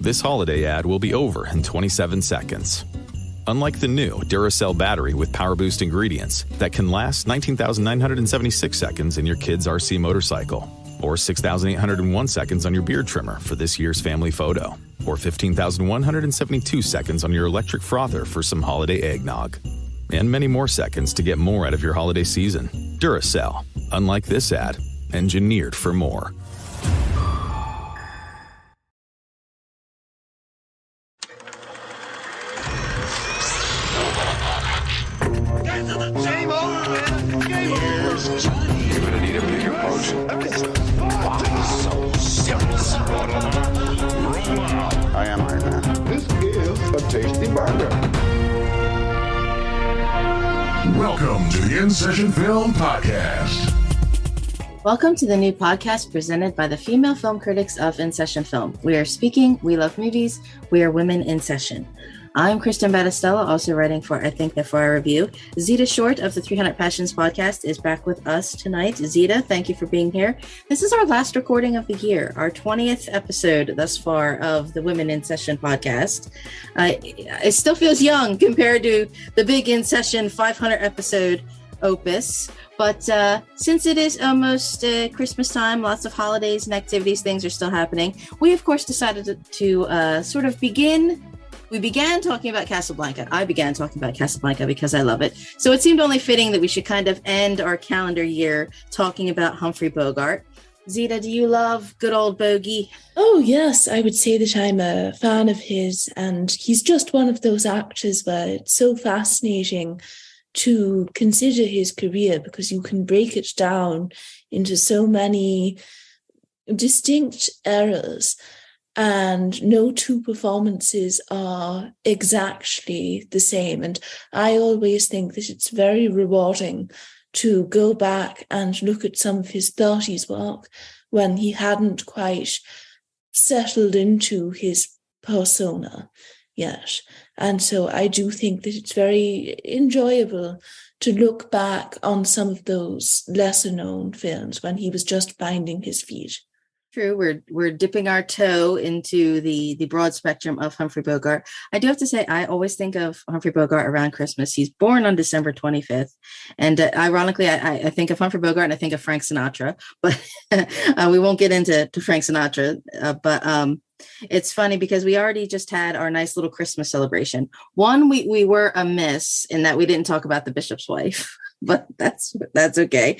This holiday ad will be over in 27 seconds. Unlike the new Duracell battery with Power Boost ingredients that can last 19,976 seconds in your kid's RC motorcycle, or 6,801 seconds on your beard trimmer for this year's family photo, or 15,172 seconds on your electric frother for some holiday eggnog, and many more seconds to get more out of your holiday season. Duracell, unlike this ad, engineered for more. Game over, man. Game over. You're gonna need a bigger boat. So serious. Roll out. I am Iron Man. This is a tasty burger. Welcome to the InSession Film Podcast. Welcome to the new podcast presented by the female film critics of InSession Film. We are speaking, we love movies, we are Women in Session. I'm Kristin Battestella, also writing for I Think Therefore I Review. Zita Short of the 300 Passions podcast is back with us tonight. Zita, thank you for being here. This is our last recording of the year, our 20th episode thus far of the Women in Session podcast. It still feels young compared to the big In Session 500 episode opus. But since it is almost Christmas time, lots of holidays and activities, things are still happening. We, of course, decided to sort of begin. We began talking about Casablanca. I began talking about Casablanca because I love it. So it seemed only fitting that we should kind of end our calendar year talking about Humphrey Bogart. Zita, do you love good old Bogey? Oh, yes. I would say that I'm a fan of his, and he's just one of those actors where it's so fascinating to consider his career because you can break it down into so many distinct eras. And no two performances are exactly the same. And I always think that it's very rewarding to go back and look at some of his 30s work when he hadn't quite settled into his persona yet. And so I do think that it's very enjoyable to look back on some of those lesser known films when he was just finding his feet. True. We're dipping our toe into the broad spectrum of Humphrey Bogart. I do have to say, I always think of Humphrey Bogart around Christmas. He's born on December 25th. And ironically, I think of Humphrey Bogart and I think of Frank Sinatra. But we won't get into Frank Sinatra. But it's funny because we already just had our nice little Christmas celebration. One, we were amiss in that we didn't talk about The Bishop's Wife. But that's okay.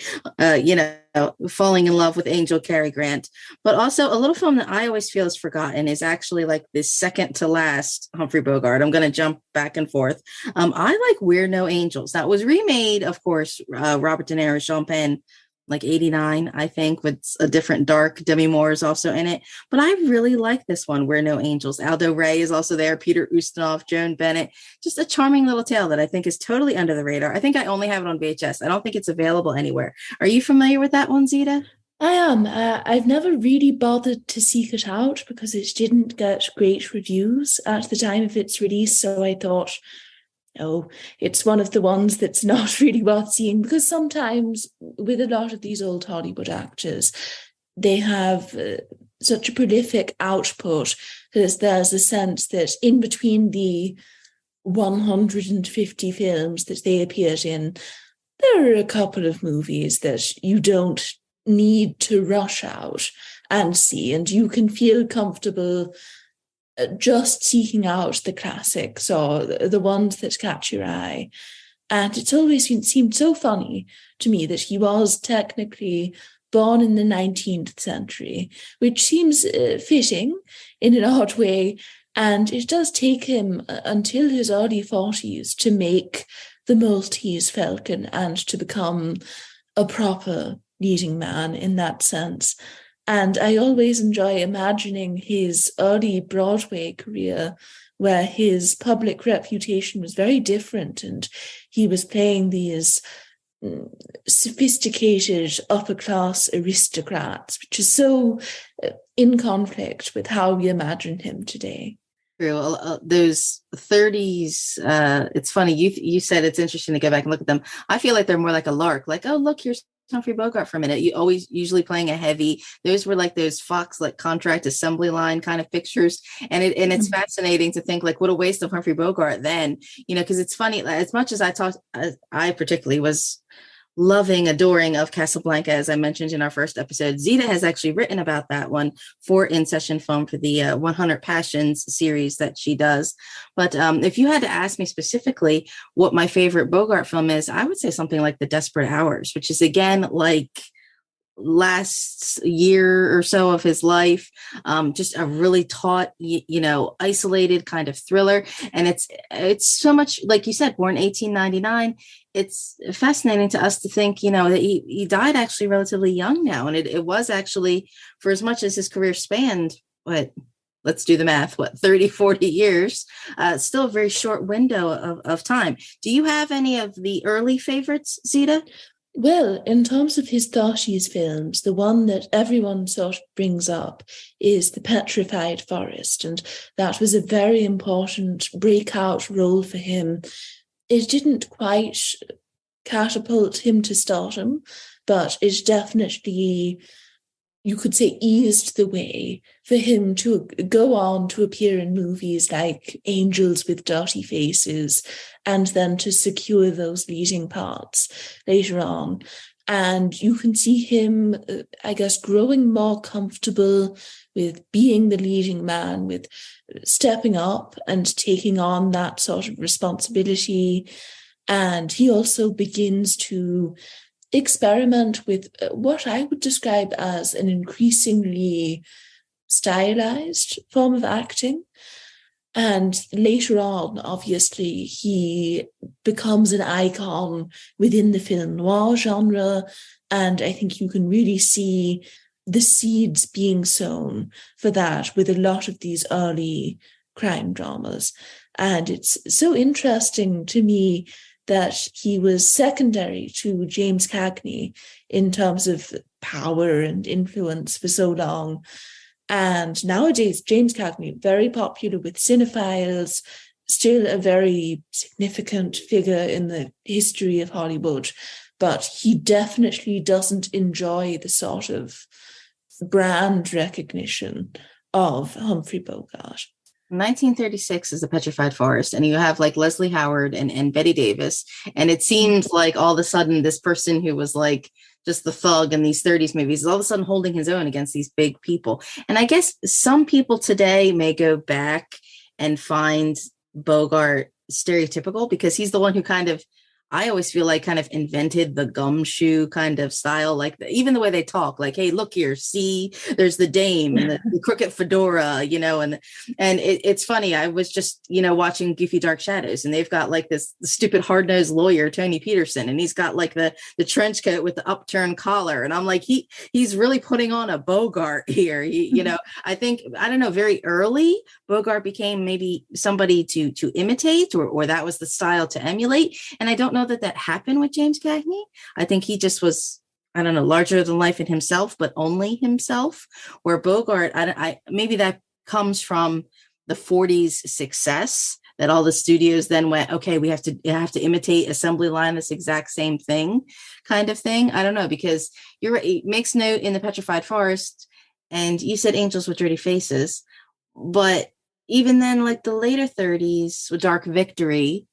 Falling in love with Angel Cary Grant. But also a little film that I always feel is forgotten is actually like the second to last Humphrey Bogart. I'm going to jump back and forth. I like We're No Angels. That was remade, of course, Robert De Niro, Sean Penn, like 89, I think, with a different dark. Demi Moore is also in it. But I really like this one, We're No Angels. Aldo Ray is also there, Peter Ustinov, Joan Bennett. Just a charming little tale that I think is totally under the radar. I think I only have it on VHS. I don't think it's available anywhere. Are you familiar with that one, Zita? I am. I've never really bothered to seek it out because it didn't get great reviews at the time of its release. So I thought, it's one of the ones that's not really worth seeing because sometimes with a lot of these old Hollywood actors, they have such a prolific output that there's a sense that in between the 150 films that they appeared in, there are a couple of movies that you don't need to rush out and see, and you can feel comfortable just seeking out the classics or the ones that catch your eye. And it's always seemed so funny to me that he was technically born in the 19th century, which seems fitting in an odd way. And it does take him until his early 40s to make the Maltese Falcon and to become a proper leading man in that sense. And I always enjoy imagining his early Broadway career where his public reputation was very different and he was playing these sophisticated upper-class aristocrats, which is so in conflict with how we imagine him today. True. Those 30s, it's funny. You said it's interesting to go back and look at them. I feel like they're more like a lark, like, oh, look, here's Humphrey Bogart for a minute. You always usually playing a heavy. Those were like those Fox like contract assembly line kind of pictures, and it's fascinating to think like what a waste of Humphrey Bogart then. Because it's funny, as much as I particularly was loving, adoring of Casablanca, as I mentioned in our first episode. Zita has actually written about that one for InSession Film for the 100 Passions series that she does. But if you had to ask me specifically what my favorite Bogart film is, I would say something like The Desperate Hours, which is again like last year or so of his life, just a really taut, isolated kind of thriller. And it's so much, like you said, born 1899. It's fascinating to us to think, that he died actually relatively young now. And it was actually, for as much as his career spanned, let's do the math, 30, 40 years, still a very short window of time. Do you have any of the early favorites, Zita? Well, in terms of his 30s films, the one that everyone sort of brings up is The Petrified Forest, and that was a very important breakout role for him. It didn't quite catapult him to stardom, but it definitely, you could say, eased the way for him to go on to appear in movies like Angels with Dirty Faces, and then to secure those leading parts later on. And you can see him, I guess, growing more comfortable with being the leading man, with stepping up and taking on that sort of responsibility. And he also begins to experiment with what I would describe as an increasingly stylized form of acting. And later on, obviously, he becomes an icon within the film noir genre. And I think you can really see the seeds being sown for that with a lot of these early crime dramas. And it's so interesting to me that he was secondary to James Cagney in terms of power and influence for so long. And nowadays, James Cagney, very popular with cinephiles, still a very significant figure in the history of Hollywood, but he definitely doesn't enjoy the sort of brand recognition of Humphrey Bogart. 1936 is The Petrified Forest, and you have like Leslie Howard and Betty Davis, and it seems like all of a sudden this person who was like just the thug in these 30s movies is all of a sudden holding his own against these big people. And I guess some people today may go back and find Bogart stereotypical because he's the one who kind of, I always feel like, kind of invented the gumshoe kind of style, like even the way they talk, like, hey, look here, see, there's the dame and the crooked fedora, and it's funny. I was just, watching Goofy Dark Shadows, and they've got like the stupid hard-nosed lawyer, Tony Peterson, and he's got like the trench coat with the upturned collar. And I'm like, he's really putting on a Bogart here. I think, I don't know, very early Bogart became maybe somebody to imitate, or that was the style to emulate. And I don't know that happened with James Cagney. I think he just was, I don't know, larger than life in himself, but only himself. Where Bogart, I maybe that comes from the 40s success, that all the studios then went, okay, we have to imitate assembly line, this exact same thing kind of thing. I don't know, because you're right, it makes note in The Petrified Forest, and you said Angels with Dirty Faces, but even then, like the later 30s with Dark Victory,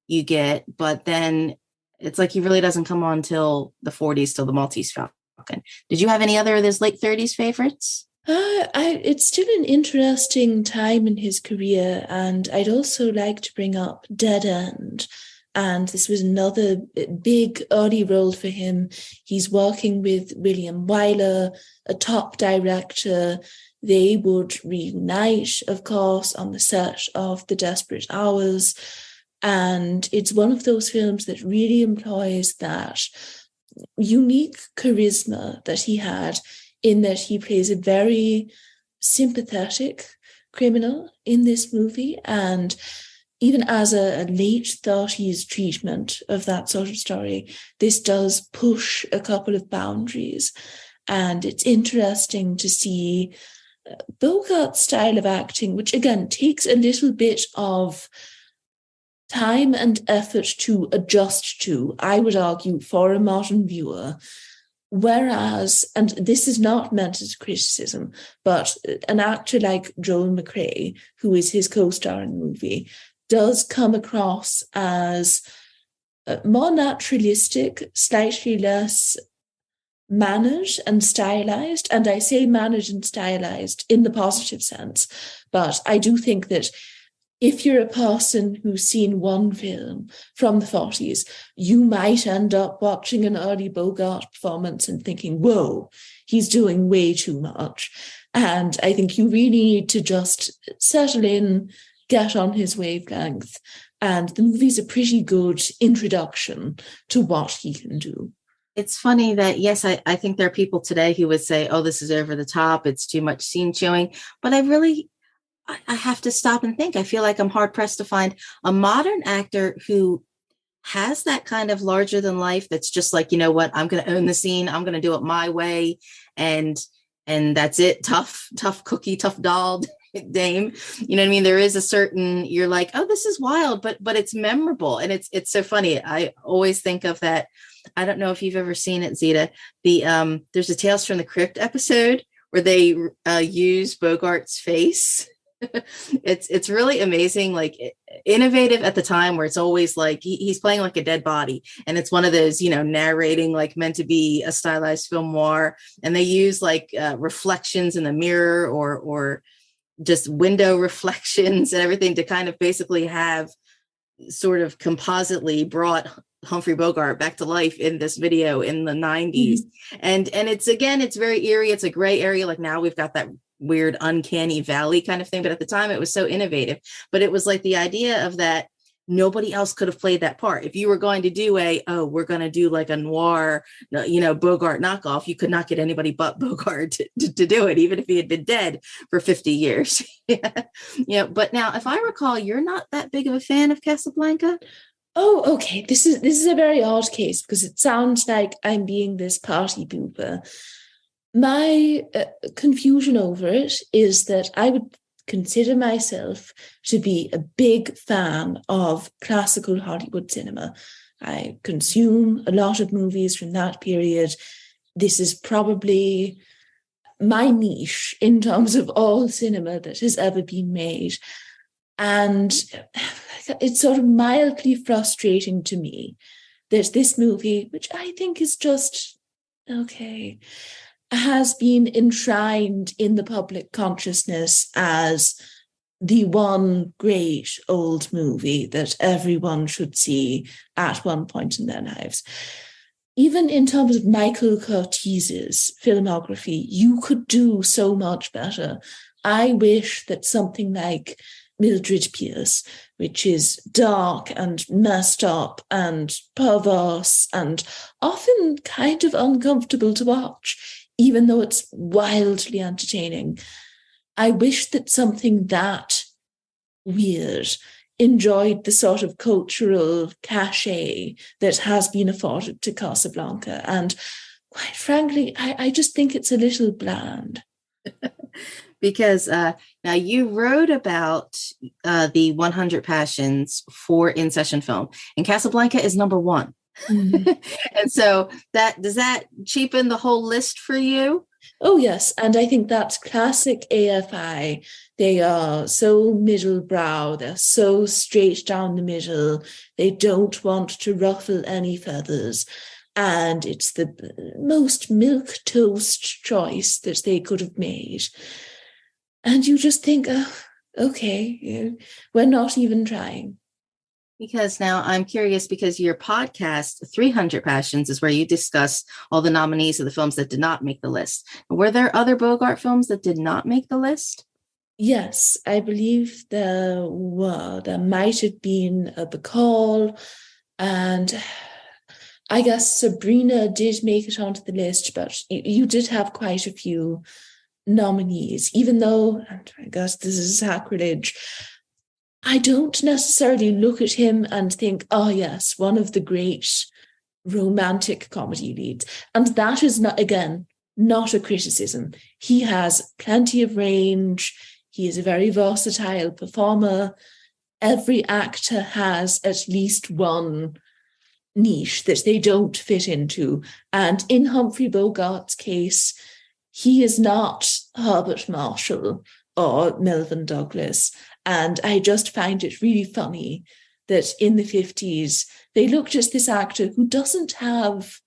you get, but then it's like he really doesn't come on till the 40s, till The Maltese Falcon. Did you have any other of those late 30s favorites? It's still an interesting time in his career, and I'd also like to bring up Dead End. And this was another big early role for him. He's working with William Wyler, a top director. They would reunite, of course, on the set of The Desperate Hours. And it's one of those films that really employs that unique charisma that he had, in that he plays a very sympathetic criminal in this movie. And even as a late 30s treatment of that sort of story, this does push a couple of boundaries. And it's interesting to see Bogart's style of acting, which again takes a little bit of time and effort to adjust to, I would argue, for a modern viewer. Whereas, and this is not meant as criticism, but an actor like Joel McCrea, who is his co-star in the movie, does come across as more naturalistic, slightly less managed and stylized. And I say managed and stylized in the positive sense. But I do think that if you're a person who's seen one film from the 40s, you might end up watching an early Bogart performance and thinking, whoa, he's doing way too much. And I think you really need to just settle in, get on his wavelength. And the movie's a pretty good introduction to what he can do. It's funny that, yes, I think there are people today who would say, oh, this is over the top, it's too much scene showing. But I have to stop and think. I feel like I'm hard pressed to find a modern actor who has that kind of larger than life. That's just like, you know what, I'm going to own the scene. I'm going to do it my way. And that's it. Tough cookie, tough doll dame. You know what I mean? There is a certain, you're like, oh, this is wild, but it's memorable. And it's so funny. I always think of that. I don't know if you've ever seen it, Zita. There's a Tales from the Crypt episode where they use Bogart's face. It's really amazing, like innovative at the time, where it's always like he's playing like a dead body, and it's one of those, you know, narrating like meant to be a stylized film noir, and they use like reflections in the mirror or just window reflections and everything to kind of basically have sort of compositely brought Humphrey Bogart back to life in this video in the 90s. Mm-hmm. And it's very eerie. It's a gray area. Like now we've got that weird uncanny valley kind of thing, but at the time it was so innovative. But it was like the idea of that nobody else could have played that part. If you were going to do we're going to do like a noir, you know, Bogart knockoff, you could not get anybody but Bogart to do it, even if he had been dead for 50 years. Yeah. But now, if I recall, you're not that big of a fan of Casablanca. Oh, okay. This is a very odd case because it sounds like I'm being this party pooper. My confusion over it is that I would consider myself to be a big fan of classical Hollywood cinema. I consume a lot of movies from that period. This is probably my niche in terms of all cinema that has ever been made. And it's sort of mildly frustrating to me that this movie, which I think is just okay, has been enshrined in the public consciousness as the one great old movie that everyone should see at one point in their lives. Even in terms of Michael Curtiz's filmography, you could do so much better. I wish that something like Mildred Pierce, which is dark and messed up and perverse and often kind of uncomfortable to watch, even though it's wildly entertaining. I wish that something that weird enjoyed the sort of cultural cachet that has been afforded to Casablanca. And quite frankly, I just think it's a little bland. Because now you wrote about the 100 Passions for InSession film, and Casablanca is number one. Mm-hmm. And so does that cheapen the whole list for you? Oh, yes. And I think that's classic AFI. They are so middle brow. They're so straight down the middle. They don't want to ruffle any feathers. And it's the most milquetoast choice that they could have made. And you just think, oh, okay, we're not even trying. Because now I'm curious, because your podcast, 300 Passions, is where you discuss all the nominees of the films that did not make the list. Were there other Bogart films that did not make the list? Yes, I believe there were. There might have been The Call, and I guess Sabrina did make it onto the list, but you did have quite a few nominees, even though, and I guess this is sacrilege, I don't necessarily look at him and think, oh yes, one of the great romantic comedy leads. And that is not, again, not a criticism. He has plenty of range. He is a very versatile performer. Every actor has at least one niche that they don't fit into. And in Humphrey Bogart's case, he is not Herbert Marshall or Melvyn Douglas. And I just find it really funny that in the 50s, they looked at this actor who doesn't have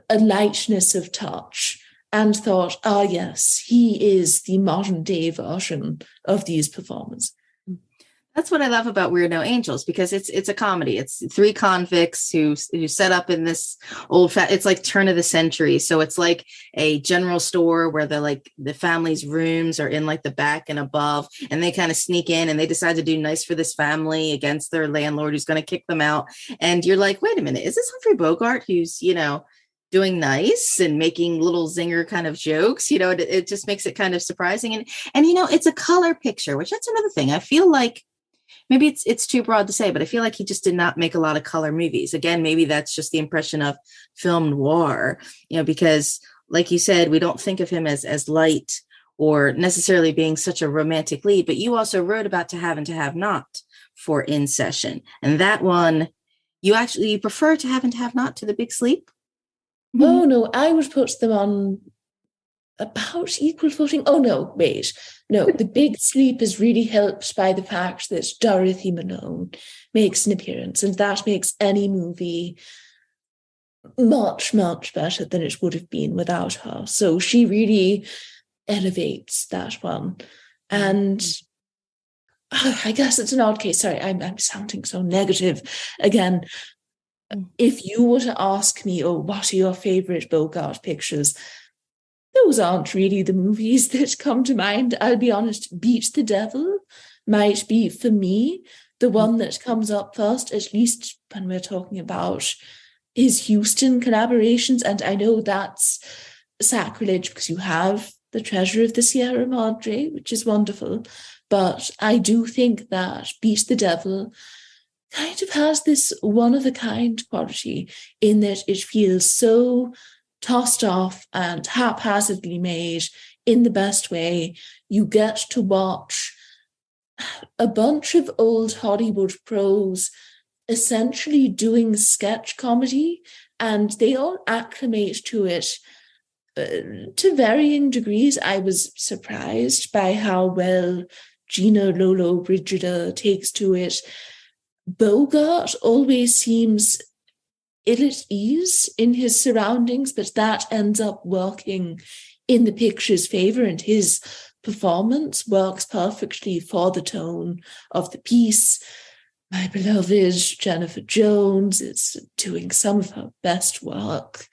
a lightness of touch and thought, ah, yes, he is the modern day version of these performers. That's what I love about Weird No Angels, because it's a comedy. It's three convicts who set up in this it's like turn of the century. So it's like a general store where the family's rooms are in like the back and above, and they kind of sneak in and they decide to do nice for this family against their landlord who's going to kick them out. And you're like, wait a minute, is this Humphrey Bogart who's, doing nice and making little zinger kind of jokes? It just makes it kind of surprising. And it's a color picture, which that's another thing. I feel like maybe it's too broad to say, but I feel like he just did not make a lot of color movies. Again, maybe that's just the impression of film noir, because like you said, we don't think of him as light or necessarily being such a romantic lead, but you also wrote about To Have and To Have Not for In Session. And that one, you prefer To Have and To Have Not to The Big Sleep? Oh, no, I would put them on about equal footing. Oh, no, wait. No, The Big Sleep is really helped by the fact that Dorothy Malone makes an appearance, and that makes any movie much, much better than it would have been without her. So she really elevates that one. And I guess it's an odd case. Sorry, I'm sounding so negative again. If you were to ask me, what are your favorite Bogart pictures? Those aren't really the movies that come to mind. I'll be honest, Beat the Devil might be, for me, the one that comes up first, at least when we're talking about his Houston collaborations. And I know that's sacrilege because you have The Treasure of the Sierra Madre, which is wonderful. But I do think that Beat the Devil kind of has this one-of-a-kind quality in that it feels so tossed off and haphazardly made in the best way. You get to watch a bunch of old Hollywood pros essentially doing sketch comedy, and they all acclimate to it to varying degrees. I was surprised by how well Gina Lolo Brigida takes to it. Bogart always seems ill at ease in his surroundings, but that ends up working in the picture's favor, and his performance works perfectly for the tone of the piece. My beloved Jennifer Jones is doing some of her best work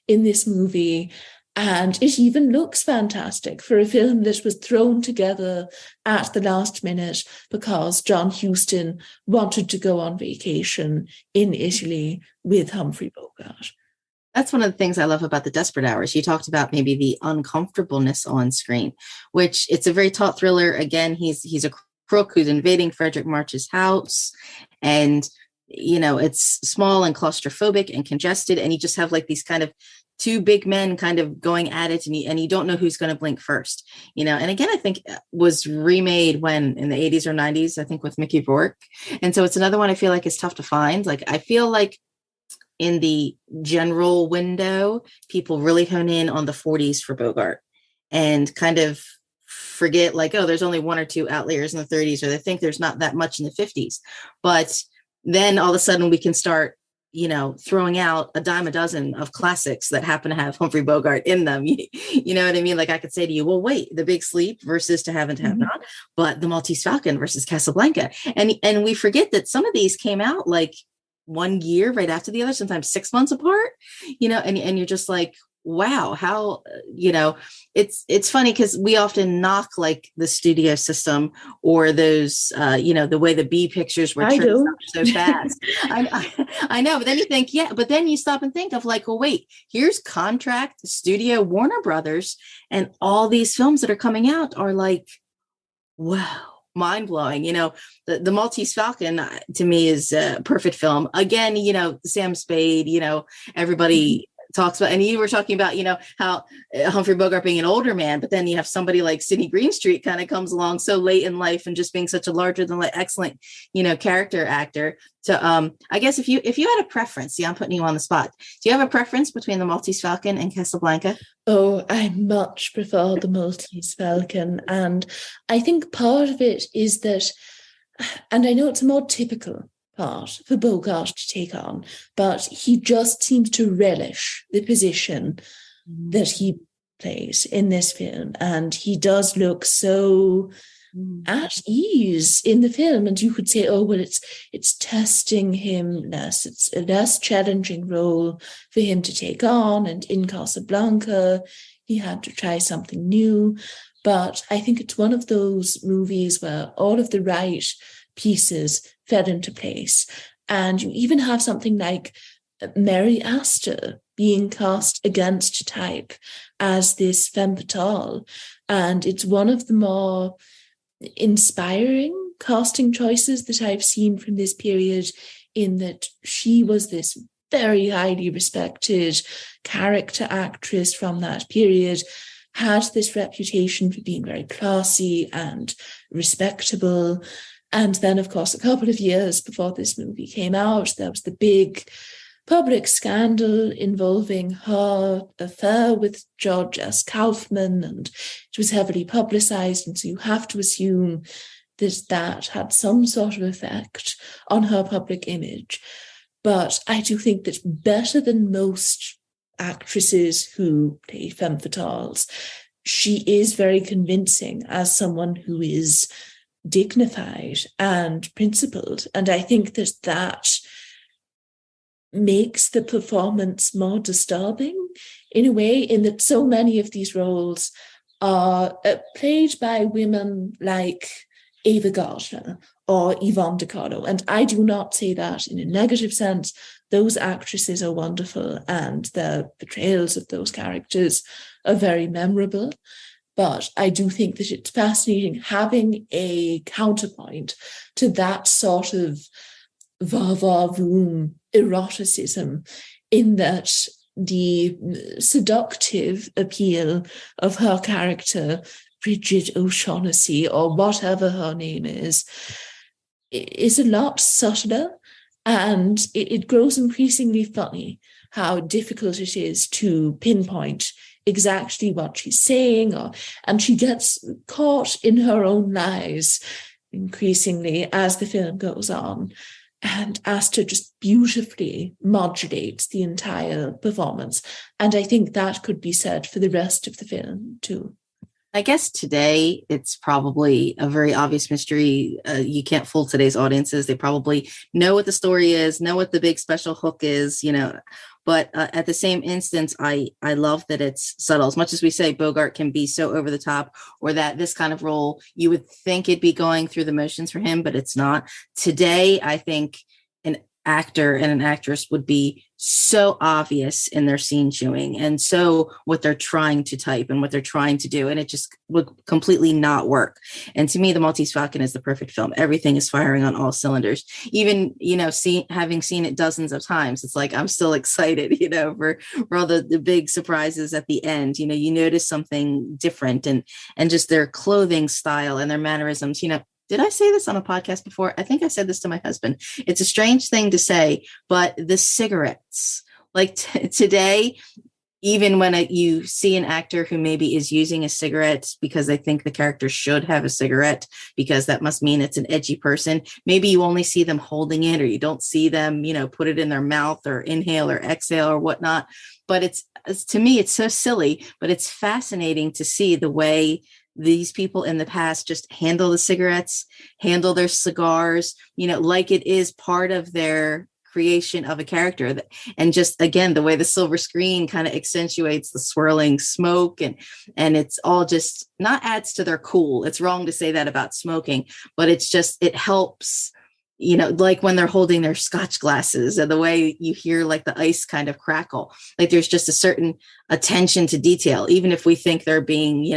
in this movie. And it even looks fantastic for a film that was thrown together at the last minute because John Huston wanted to go on vacation in Italy with Humphrey Bogart. That's one of the things I love about The Desperate Hours. You talked about maybe the uncomfortableness on screen, which it's a very taut thriller. Again, he's a crook who's invading Frederick March's house, and it's small and claustrophobic and congested, and you just have like these kind of two big men kind of going at it, and you don't know who's going to blink first, and again, I think was remade when in the 80s or 90s, I think with Mickey Rourke. And so it's another one I feel like is tough to find. Like, I feel like in the general window, people really hone in on the 40s for Bogart and kind of forget like, there's only one or two outliers in the 30s, or they think there's not that much in the 50s. But then all of a sudden we can start throwing out a dime a dozen of classics that happen to have Humphrey Bogart in them. You know what I mean? Like, I could say to you, well, wait, The Big Sleep versus To Have and To Have Not, but The Maltese Falcon versus Casablanca. And we forget that some of these came out like 1 year right after the other, sometimes 6 months apart, and you're just like, wow, how, it's funny because we often knock like the studio system or those, the way the B pictures were turned up so fast. I know, but then you think, but then you stop and think of like, well, wait, here's Contract, Studio, Warner Brothers, and all these films that are coming out are like, wow. Mind blowing. The Maltese Falcon to me is a perfect film. Again, Sam Spade, everybody talks about, and you were talking about, how Humphrey Bogart being an older man, but then you have somebody like Sidney Greenstreet kind of comes along so late in life and just being such a larger than life, excellent, character actor. So I guess if you had a preference, see, I'm putting you on the spot. Do you have a preference between the Maltese Falcon and Casablanca? Oh, I much prefer the Maltese Falcon. And I think part of it is that, and I know it's a more typical part for Bogart to take on, but he just seems to relish the position that he plays in this film. And he does look so at ease in the film. And you could say, oh, well, it's testing him less. It's a less challenging role for him to take on. And in Casablanca, he had to try something new. But I think it's one of those movies where all of the right pieces fell into place. And you even have something like Mary Astor being cast against type as this femme fatale. And it's one of the more inspiring casting choices that I've seen from this period, in that she was this very highly respected character actress from that period, had this reputation for being very classy and respectable. And then, of course, a couple of years before this movie came out, there was the big public scandal involving her affair with George S. Kaufman, and it was heavily publicized. And so you have to assume that had some sort of effect on her public image. But I do think that better than most actresses who play femme fatales, she is very convincing as someone who is dignified and principled. And I think that makes the performance more disturbing in a way, in that so many of these roles are played by women like Ava Gardner or Yvonne De Carlo. And I do not say that in a negative sense. Those actresses are wonderful and the portrayals of those characters are very memorable. But I do think that it's fascinating having a counterpoint to that sort of va-va-voom eroticism, in that the seductive appeal of her character, Bridget O'Shaughnessy, or whatever her name is a lot subtler, and it grows increasingly funny how difficult it is to pinpoint exactly what she's saying, and she gets caught in her own lies increasingly as the film goes on. And Astor just beautifully modulates the entire performance. And I think that could be said for the rest of the film too. I guess today it's probably a very obvious mystery. You can't fool today's audiences. They probably know what the story is, know what the big special hook is, But at the same instance, I love that it's subtle. As much as we say Bogart can be so over the top, or that this kind of role, you would think it'd be going through the motions for him, but it's not. Today, I think an actor and an actress would be so obvious in their scene chewing, and so what they're trying to type and what they're trying to do, and it just would completely not work. And to me, The Maltese Falcon is the perfect film. Everything is firing on all cylinders. Even having seen it dozens of times, it's like I'm still excited, for all the big surprises at the end. You notice something different, and just their clothing style and their mannerisms. Did I say this on a podcast before? I think I said this to my husband. It's a strange thing to say, but the cigarettes, like today, even when you see an actor who maybe is using a cigarette because they think the character should have a cigarette, because that must mean it's an edgy person, maybe you only see them holding it, or you don't see them, put it in their mouth or inhale or exhale or whatnot. But it's to me, it's so silly, but it's fascinating to see the way these people in the past just handle the cigarettes, handle their cigars, like it is part of their creation of a character. And just, again, the way the silver screen kind of accentuates the swirling smoke, and it's all just not adds to their cool. It's wrong to say that about smoking, but it helps, like when they're holding their scotch glasses, and the way you hear like the ice kind of crackle, like there's just a certain attention to detail, even if we think they're being,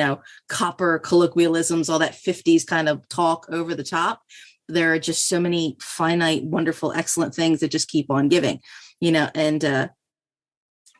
copper colloquialisms, all that 50s kind of talk over the top. There are just so many finite, wonderful, excellent things that just keep on giving, and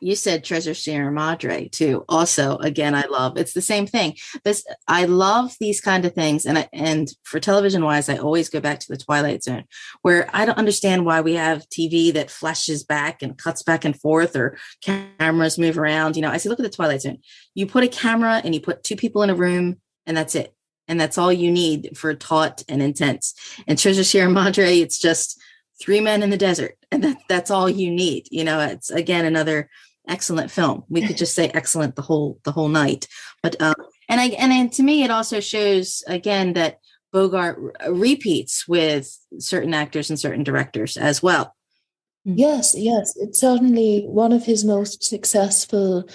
You said Treasure Sierra Madre too. Also, again, I love it's the same thing. This I love these kind of things, and for television wise, I always go back to the Twilight Zone, where I don't understand why we have TV that flashes back and cuts back and forth, or cameras move around. I say, look at the Twilight Zone. You put a camera and you put two people in a room, and that's it, and that's all you need for taut and intense. And Treasure Sierra Madre, it's just three men in the desert, and that's all you need. It's again another excellent film. We could just say excellent the whole night. But and to me, it also shows again that Bogart repeats with certain actors and certain directors as well. Yes, it's certainly one of his most successful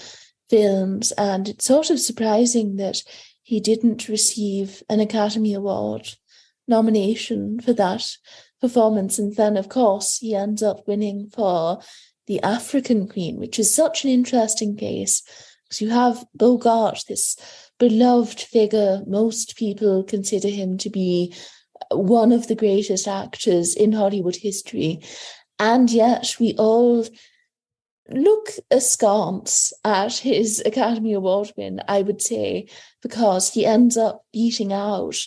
films, and it's sort of surprising that he didn't receive an Academy Award nomination for that performance. And then, of course, he ends up winning for The African Queen, which is such an interesting case, because you have Bogart, this beloved figure. Most people consider him to be one of the greatest actors in Hollywood history. And yet we all look askance at his Academy Award win, I would say, because he ends up beating out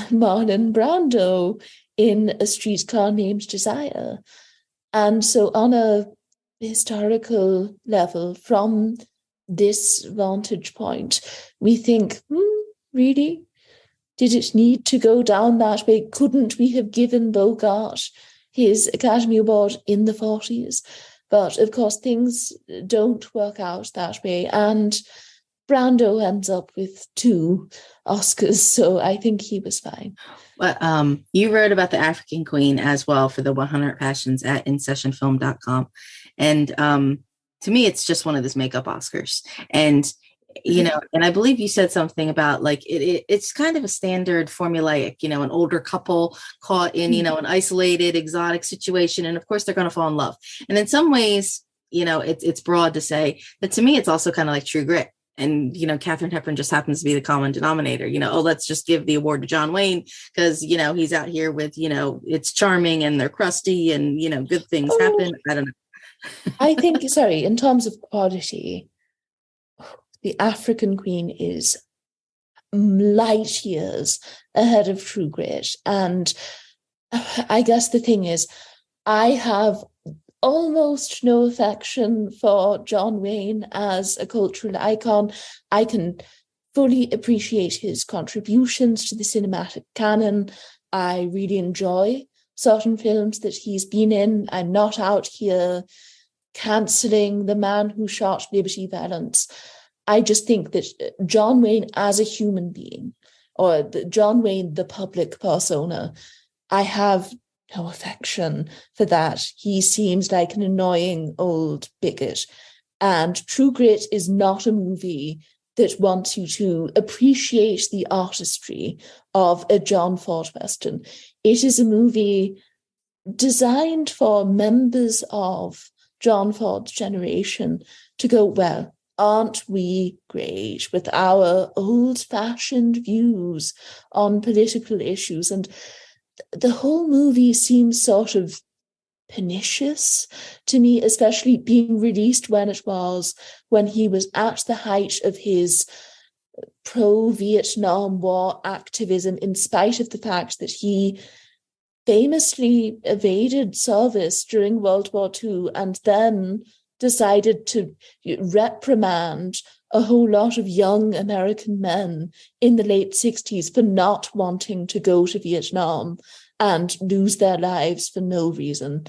Marlon Brando in A Streetcar Named Desire. And so on a historical level, from this vantage point, we think, really? Did it need to go down that way? Couldn't we have given Bogart his Academy Award in the 40s? But of course, things don't work out that way. And Brando ends up with 2 Oscars, so I think he was fine. Well, you wrote about the African Queen as well for the 100 Passions at InSessionFilm.com. And to me, it's just one of those makeup Oscars. And, and I believe you said something about like, it's kind of a standard formulaic, an older couple caught in, an isolated, exotic situation. And of course, they're going to fall in love. And in some ways, it's broad to say, but to me, it's also kind of like True Grit. And, Katharine Hepburn just happens to be the common denominator. Let's just give the award to John Wayne because, he's out here with, it's charming and they're crusty and, good things happen. I don't know. I think, in terms of quality, The African Queen is light years ahead of True Grit. And I guess the thing is, I have almost no affection for John Wayne as a cultural icon. I can fully appreciate his contributions to the cinematic canon. I really enjoy certain films that he's been in. I'm not out here cancelling The Man Who Shot Liberty Valance. I just think that John Wayne as a human being, or John Wayne, the public persona, I have no affection for that. He seems like an annoying old bigot. And True Grit is not a movie that wants you to appreciate the artistry of a John Ford Weston. It is a movie designed for members of John Ford's generation to go, well, aren't we great with our old-fashioned views on political issues? And the whole movie seems sort of pernicious to me, especially being released when he was at the height of his pro-Vietnam War activism, in spite of the fact that he famously evaded service during World War II and then decided to reprimand a whole lot of young American men in the late 60s for not wanting to go to Vietnam and lose their lives for no reason.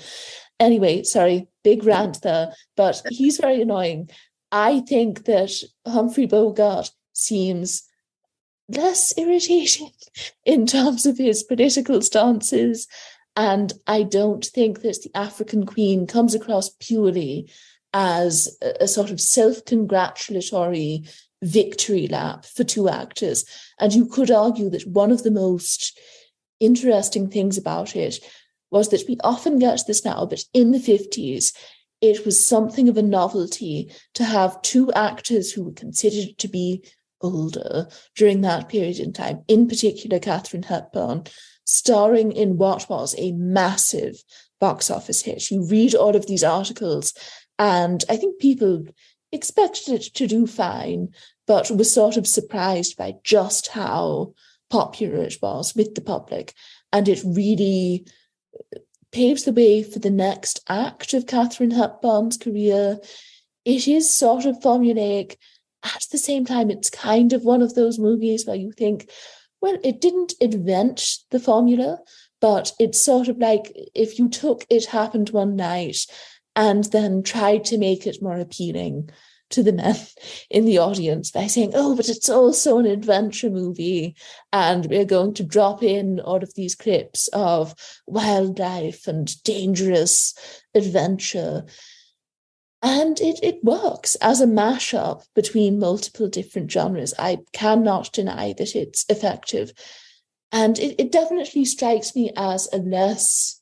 Anyway, sorry, big rant there, but he's very annoying. I think that Humphrey Bogart seems less irritating in terms of his political stances, and I don't think that The African Queen comes across purely as a sort of self-congratulatory victory lap for 2 actors. And you could argue that one of the most interesting things about it was that we often get this now, but in the 50s, it was something of a novelty to have 2 actors who were considered to be older during that period in time, in particular Katharine Hepburn, starring in what was a massive box office hit. You read all of these articles, And I think people expected it to do fine, but was sort of surprised by just how popular it was with the public. And it really paves the way for the next act of Katharine Hepburn's career. It is sort of formulaic. At the same time, it's kind of one of those movies where you think, well, it didn't invent the formula, but it's sort of like if you took It Happened One Night and then tried to make it more appealing to the men in the audience by saying, oh, but it's also an adventure movie, and we're going to drop in all of these clips of wildlife and dangerous adventure. And it works as a mashup between multiple different genres. I cannot deny that it's effective. And it definitely strikes me as a less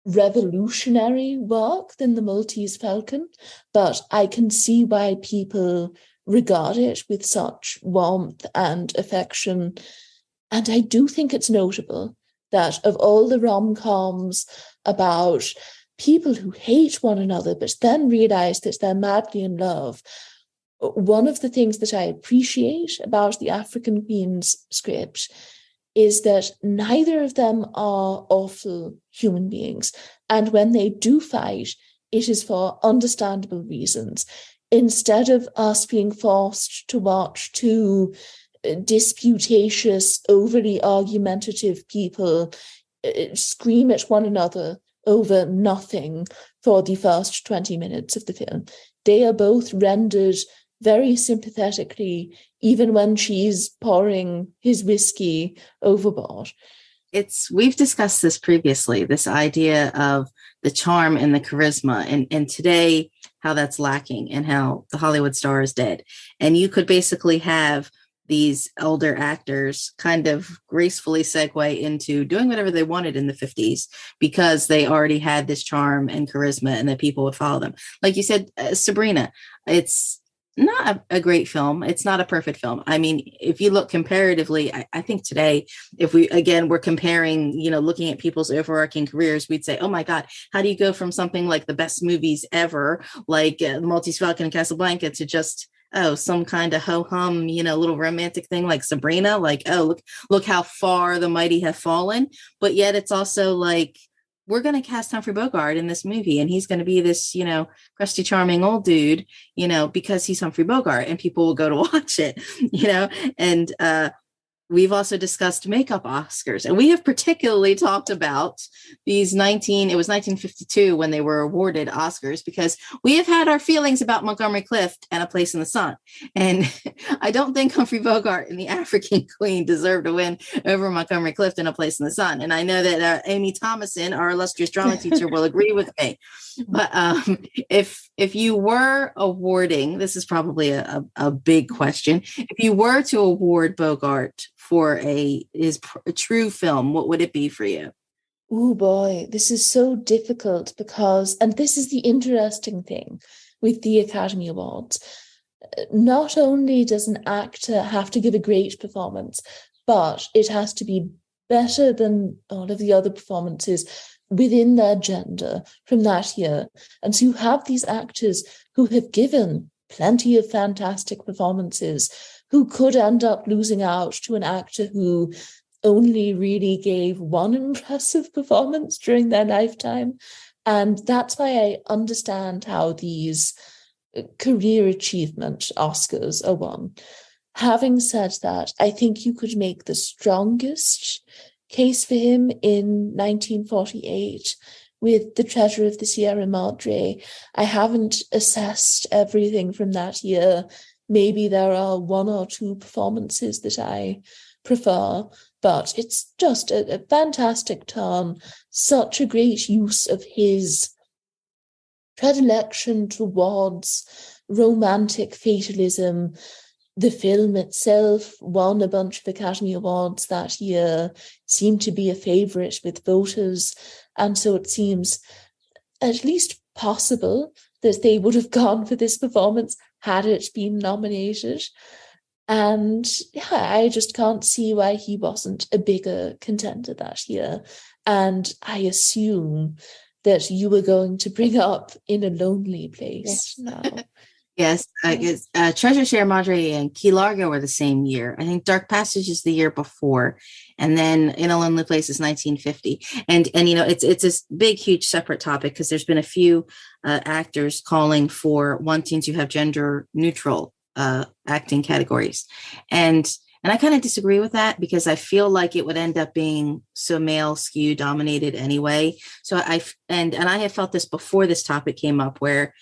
revolutionary work than The Maltese Falcon, but I can see why people regard it with such warmth and affection. And I do think it's notable that of all the rom-coms about people who hate one another but then realize that they're madly in love, one of the things that I appreciate about the African Queen's script is that neither of them are awful human beings. And when they do fight, it is for understandable reasons. Instead of us being forced to watch two disputatious, overly argumentative people scream at one another over nothing for the first 20 minutes of the film, they are both rendered very sympathetically, even when she's pouring his whiskey overboard. We've discussed this previously, this idea of the charm and the charisma, and today how that's lacking and how the Hollywood star is dead. And you could basically have these elder actors kind of gracefully segue into doing whatever they wanted in the 50s because they already had this charm and charisma and that people would follow them. Like you said, Sabrina, it's not a great film. It's not a perfect film. I mean, if you look comparatively, I think today, if we're comparing, looking at people's overarching careers, we'd say, oh my God, how do you go from something like the best movies ever, like The Maltese Falcon and Casablanca, to just, some kind of ho-hum, little romantic thing like Sabrina, like, look how far the mighty have fallen. But yet it's also like, we're going to cast Humphrey Bogart in this movie, and he's going to be this, crusty, charming old dude, because he's Humphrey Bogart, and people will go to watch it, and we've also discussed makeup Oscars, and we have particularly talked about these 1952 when they were awarded Oscars, because we have had our feelings about Montgomery Clift and A Place in the Sun. And I don't think Humphrey Bogart and the African Queen deserve to win over Montgomery Clift and A Place in the Sun. And I know that Amy Thomason, our illustrious drama teacher, will agree with me. But if you were awarding, this is probably a big question. If you were to award Bogart for a true film, what would it be for you? Oh boy, this is so difficult because, and this is the interesting thing with the Academy Awards, not only does an actor have to give a great performance, but it has to be better than all of the other performances within their gender from that year. And so you have these actors who have given plenty of fantastic performances who could end up losing out to an actor who only really gave one impressive performance during their lifetime. And that's why I understand how these career achievement Oscars are won. Having said that, I think you could make the strongest case for him in 1948 with The Treasure of the Sierra Madre. I haven't assessed everything from that year. Maybe there are one or two performances that I prefer, but it's just a fantastic turn, such a great use of his predilection towards romantic fatalism. The film itself won a bunch of Academy Awards that year, seemed to be a favourite with voters, and so it seems at least possible that they would have gone for this performance had it been nominated. And yeah, I just can't see why he wasn't a bigger contender that year. And I assume that you were going to bring up In a Lonely Place now. Yes, I guess Treasure Share Madre and Key Largo were the same year. I think Dark Passage is the year before, and then In a Lonely Place is 1950. And it's this big, huge separate topic because there's been a few actors calling for wanting to have gender neutral acting categories, and I kind of disagree with that because I feel like it would end up being so male skew dominated anyway. So I have felt this before this topic came up, where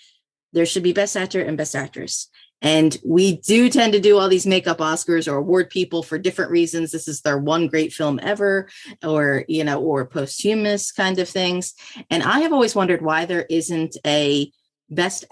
there should be Best Actor and Best Actress. And we do tend to do all these makeup Oscars or award people for different reasons. This is their one great film ever, or posthumous kind of things. And I have always wondered why there isn't a best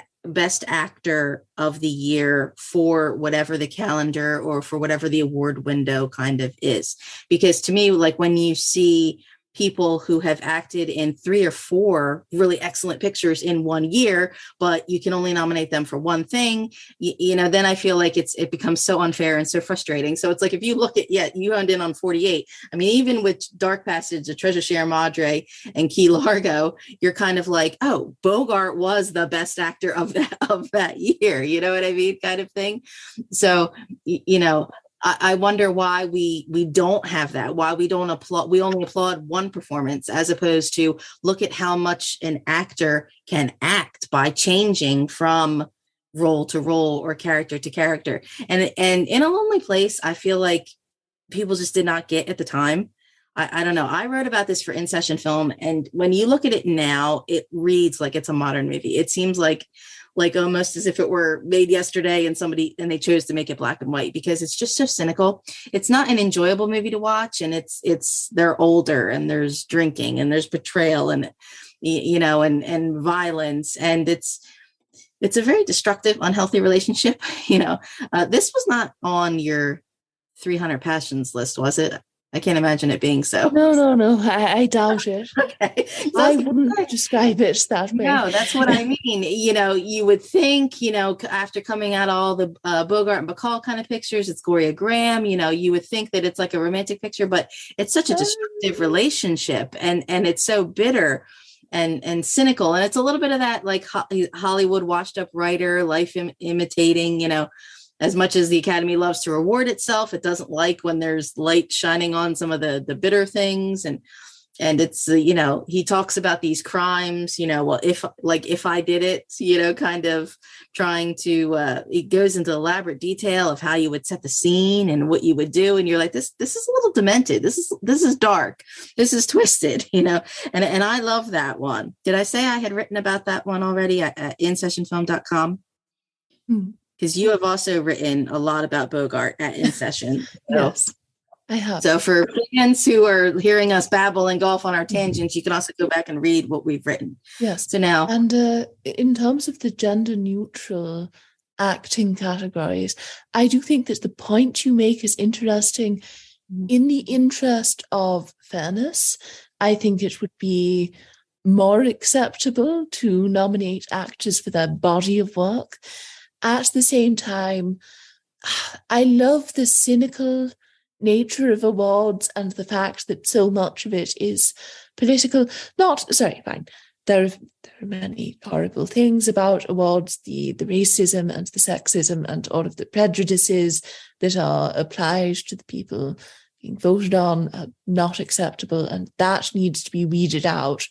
actor of the year for whatever the calendar or for whatever the award window kind of is. Because to me, like when you see people who have acted in 3 or 4 really excellent pictures in one year, but you can only nominate them for one thing, then I feel like it becomes so unfair and so frustrating. So it's like, if you look at, you honed in on 48. I mean, even with Dark Passage, The Treasure Share Madre, and Key Largo, you're kind of like, oh, Bogart was the best actor of that year. You know what I mean? Kind of thing. So, I wonder why we don't have that, why we don't applaud. We only applaud one performance, as opposed to look at how much an actor can act by changing from role to role or character to character. And In a Lonely Place, I feel like people just did not get at the time. I don't know. I wrote about this for InSession Film, and when you look at it now, it reads like it's a modern movie. It seems like almost as if it were made yesterday and they chose to make it black and white, because it's just so cynical. It's not an enjoyable movie to watch, and they're older, and there's drinking, and there's betrayal, and and violence, and it's a very destructive, unhealthy relationship. This was not on your 300 Passions list, was it? I can't imagine it being so. No. I doubt it. Okay. I wouldn't describe it that way. No, that's what I mean. You would think, after coming out all the Bogart and Bacall kind of pictures, it's Gloria Graham, you would think that it's like a romantic picture, but it's such a destructive relationship, and it's so bitter and cynical. And it's a little bit of that, like Hollywood washed up writer, life imitating, as much as the Academy loves to reward itself, it doesn't like when there's light shining on some of the bitter things. And it's, he talks about these crimes, well, if I did it, kind of trying to, it goes into elaborate detail of how you would set the scene and what you would do. And you're like, this is a little demented. This is dark. This is twisted, and I love that one. Did I say I had written about that one already at InSessionFilm.com? Because you have also written a lot about Bogart at InSession. Yes, I have. So for fans who are hearing us babble and go off on our tangents, you can also go back and read what we've written. Yes. So now, and in terms of the gender neutral acting categories, I do think that the point you make is interesting. In the interest of fairness, I think it would be more acceptable to nominate actors for their body of work. At the same time, I love the cynical nature of awards and the fact that so much of it is political. There are many horrible things about awards, the racism and the sexism and all of the prejudices that are applied to the people being voted on are not acceptable, and that needs to be weeded out.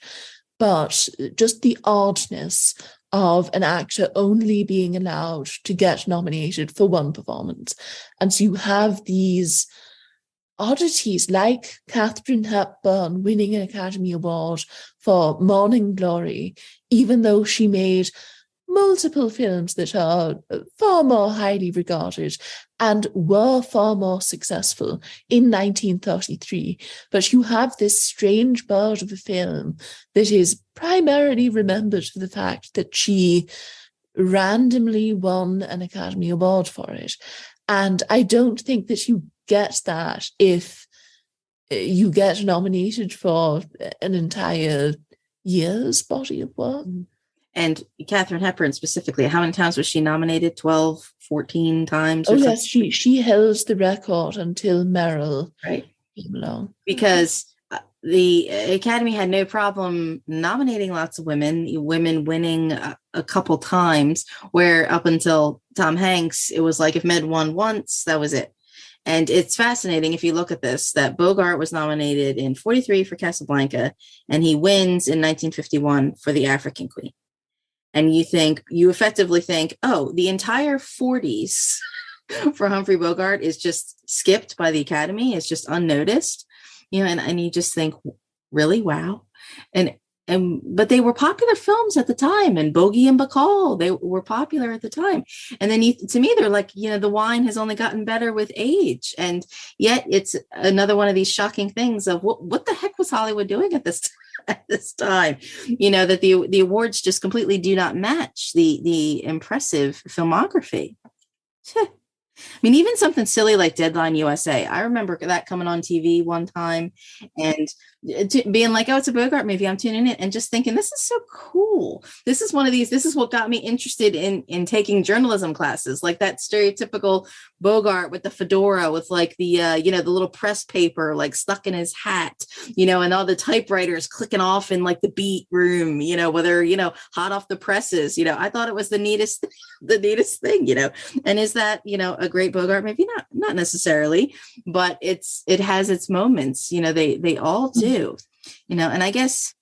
But just the oddness of an actor only being allowed to get nominated for one performance. And so you have these oddities like Katharine Hepburn winning an Academy Award for Morning Glory, even though she made multiple films that are far more highly regarded and were far more successful in 1933. But you have this strange bird of a film that is primarily remembered for the fact that she randomly won an Academy Award for it. And I don't think that you get that if you get nominated for an entire year's body of work. And Katharine Hepburn specifically, how many times was she nominated? 12, 14 times? Oh, yes, she held the record until Meryl came along. Because the Academy had no problem nominating lots of women winning a couple times, where up until Tom Hanks, it was like if Med won once, that was it. And it's fascinating if you look at this, that Bogart was nominated in 43 for Casablanca, and he wins in 1951 for The African Queen. And you effectively think, oh, the entire 40s for Humphrey Bogart is just skipped by the Academy. It's just unnoticed, and you just think, really? Wow. But they were popular films at the time, and Bogey and Bacall, they were popular at the time. And then to me, they're like, the wine has only gotten better with age. And yet it's another one of these shocking things of what the heck was Hollywood doing at this time? That the awards just completely do not match the impressive filmography. I mean, even something silly like Deadline USA. I remember that coming on TV one time and being like, oh, it's a Bogart movie. I'm tuning in and just thinking, this is so cool. This is what got me interested in taking journalism classes, like that stereotypical Bogart with the fedora, with like the little press paper, like stuck in his hat, and all the typewriters clicking off in like the beat room, whether, hot off the presses, I thought it was the neatest thing, and is that, a great Bogart movie? Not necessarily, but it has its moments, they all do. And I guess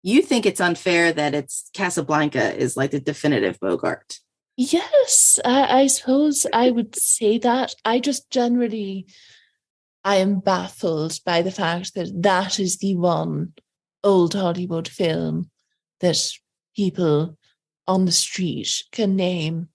you think it's unfair that it's Casablanca is like the definitive Bogart. Yes, I suppose I would say that. I just generally, I am baffled by the fact that is the one old Hollywood film that people on the street can name.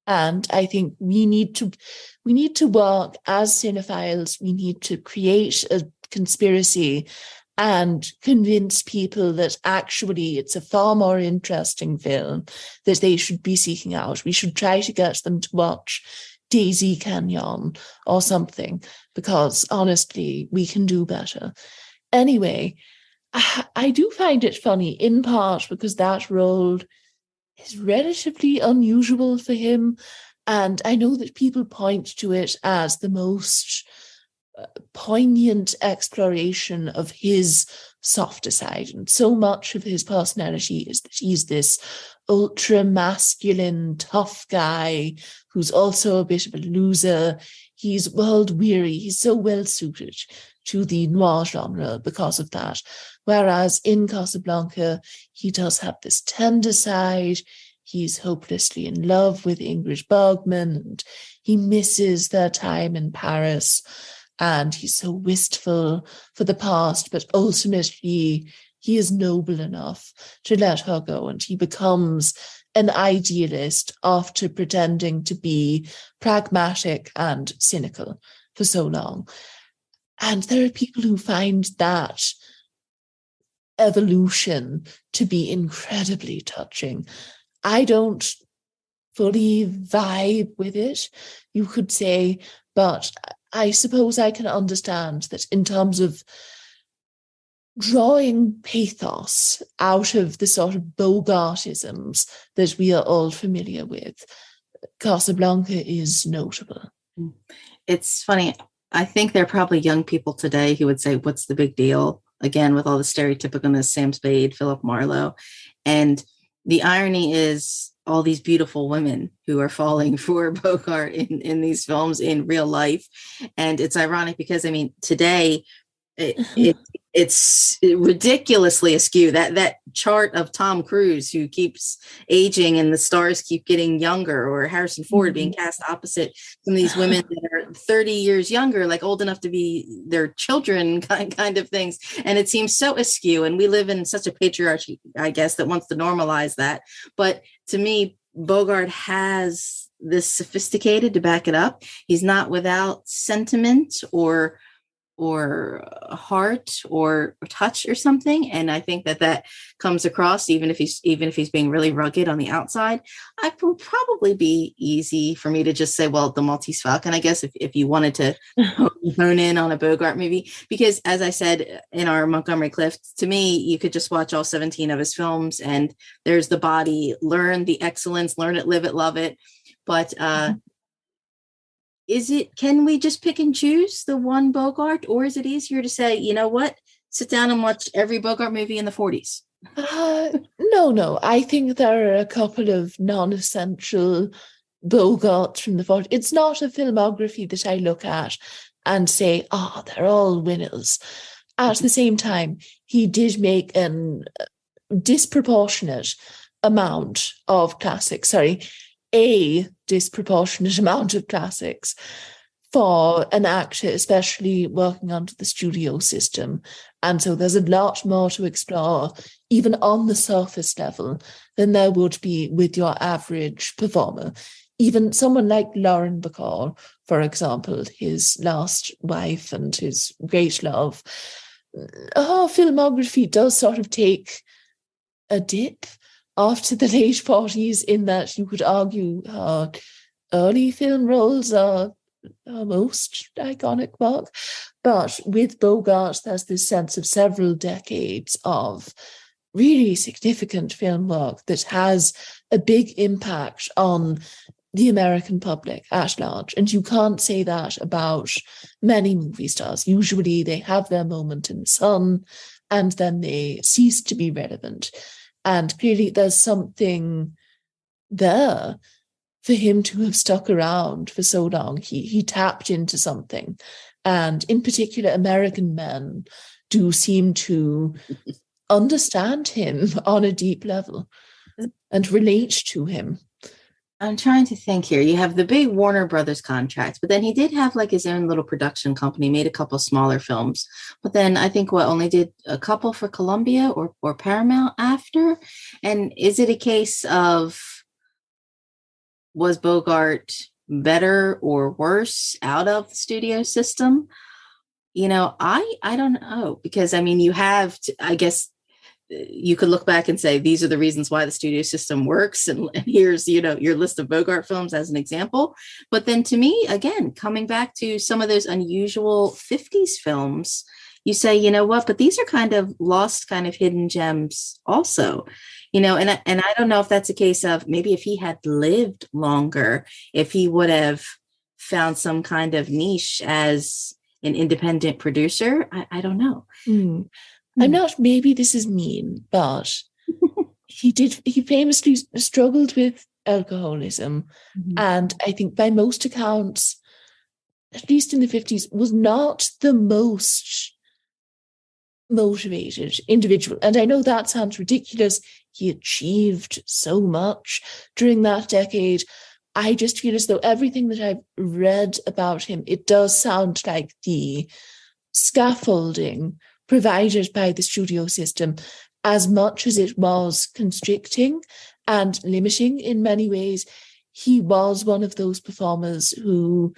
And I think we need to work as cinephiles. We need to create a conspiracy and convince people that actually it's a far more interesting film that they should be seeking out. We should try to get them to watch Daisy Canyon or something, because honestly, we can do better. Anyway, I do find it funny, in part because that role is relatively unusual for him. And I know that people point to it as the most poignant exploration of his softer side. And so much of his personality is that he's this ultra masculine, tough guy who's also a bit of a loser. He's world weary. He's so well suited to the noir genre because of that. Whereas in Casablanca, he does have this tender side. He's hopelessly in love with Ingrid Bergman, and he misses their time in Paris. And he's so wistful for the past, but ultimately he is noble enough to let her go. And he becomes an idealist after pretending to be pragmatic and cynical for so long. And there are people who find that evolution to be incredibly touching. I don't fully vibe with it, you could say, but I suppose I can understand that in terms of drawing pathos out of the sort of Bogartisms that we are all familiar with, Casablanca is notable. It's funny. I think there are probably young people today who would say, what's the big deal? Again, with all the stereotypicalness, Sam Spade, Philip Marlowe. And the irony is all these beautiful women who are falling for Bogart in these films in real life. And it's ironic because, I mean, today it's ridiculously askew. That chart of Tom Cruise, who keeps aging and the stars keep getting younger, or Harrison Ford being cast opposite some of these women that are 30 years younger, like old enough to be their children kind of things. And it seems so askew. And we live in such a patriarchy, I guess, that wants to normalize that. But to me, Bogart has this sophisticated to back it up. He's not without sentiment or heart or touch or something. And I think that comes across, even if he's being really rugged on the outside. I would probably be easy for me to just say, well, the Maltese Falcon, I guess, if you wanted to hone in on a Bogart movie, because as I said in our Montgomery Clift, to me, you could just watch all 17 of his films and there's the body, learn the excellence, learn it, live it, love it. But, can we just pick and choose the one Bogart, or is it easier to say, you know what, sit down and watch every Bogart movie in the 40s? No. I think there are a couple of non-essential Bogarts from the 40s. It's not a filmography that I look at and say, they're all winners. At the same time, he did make an disproportionate amount of classics. A disproportionate amount of classics for an actor, especially working under the studio system. And so there's a lot more to explore, even on the surface level, than there would be with your average performer. Even someone like Lauren Bacall, for example, his last wife and his great love, her filmography does sort of take a dip after the late 40s, in that you could argue her early film roles are her most iconic work. But with Bogart, there's this sense of several decades of really significant film work that has a big impact on the American public at large. And you can't say that about many movie stars. Usually they have their moment in the sun and then they cease to be relevant. And clearly there's something there for him to have stuck around for so long. He tapped into something. And in particular, American men do seem to understand him on a deep level and relate to him. I'm trying to think here. You have the big Warner Brothers contract, but then he did have like his own little production company, made a couple smaller films. But then I think only did a couple for Columbia or Paramount after. And is it a case of, was Bogart better or worse out of the studio system? I don't know, because I mean, you have to, I guess you could look back and say, these are the reasons why the studio system works. And here's, your list of Bogart films as an example. But then to me, again, coming back to some of those unusual 50s films, you say, you know what, but these are kind of lost, kind of hidden gems also, and I don't know if that's a case of maybe if he had lived longer, if he would have found some kind of niche as an independent producer. I don't know. I'm not, maybe this is mean, but he famously struggled with alcoholism. Mm-hmm. And I think by most accounts, at least in the 50s, was not the most motivated individual. And I know that sounds ridiculous. He achieved so much during that decade. I just feel as though everything that I've read about him, it does sound like the scaffolding provided by the studio system, as much as it was constricting and limiting in many ways, he was one of those performers who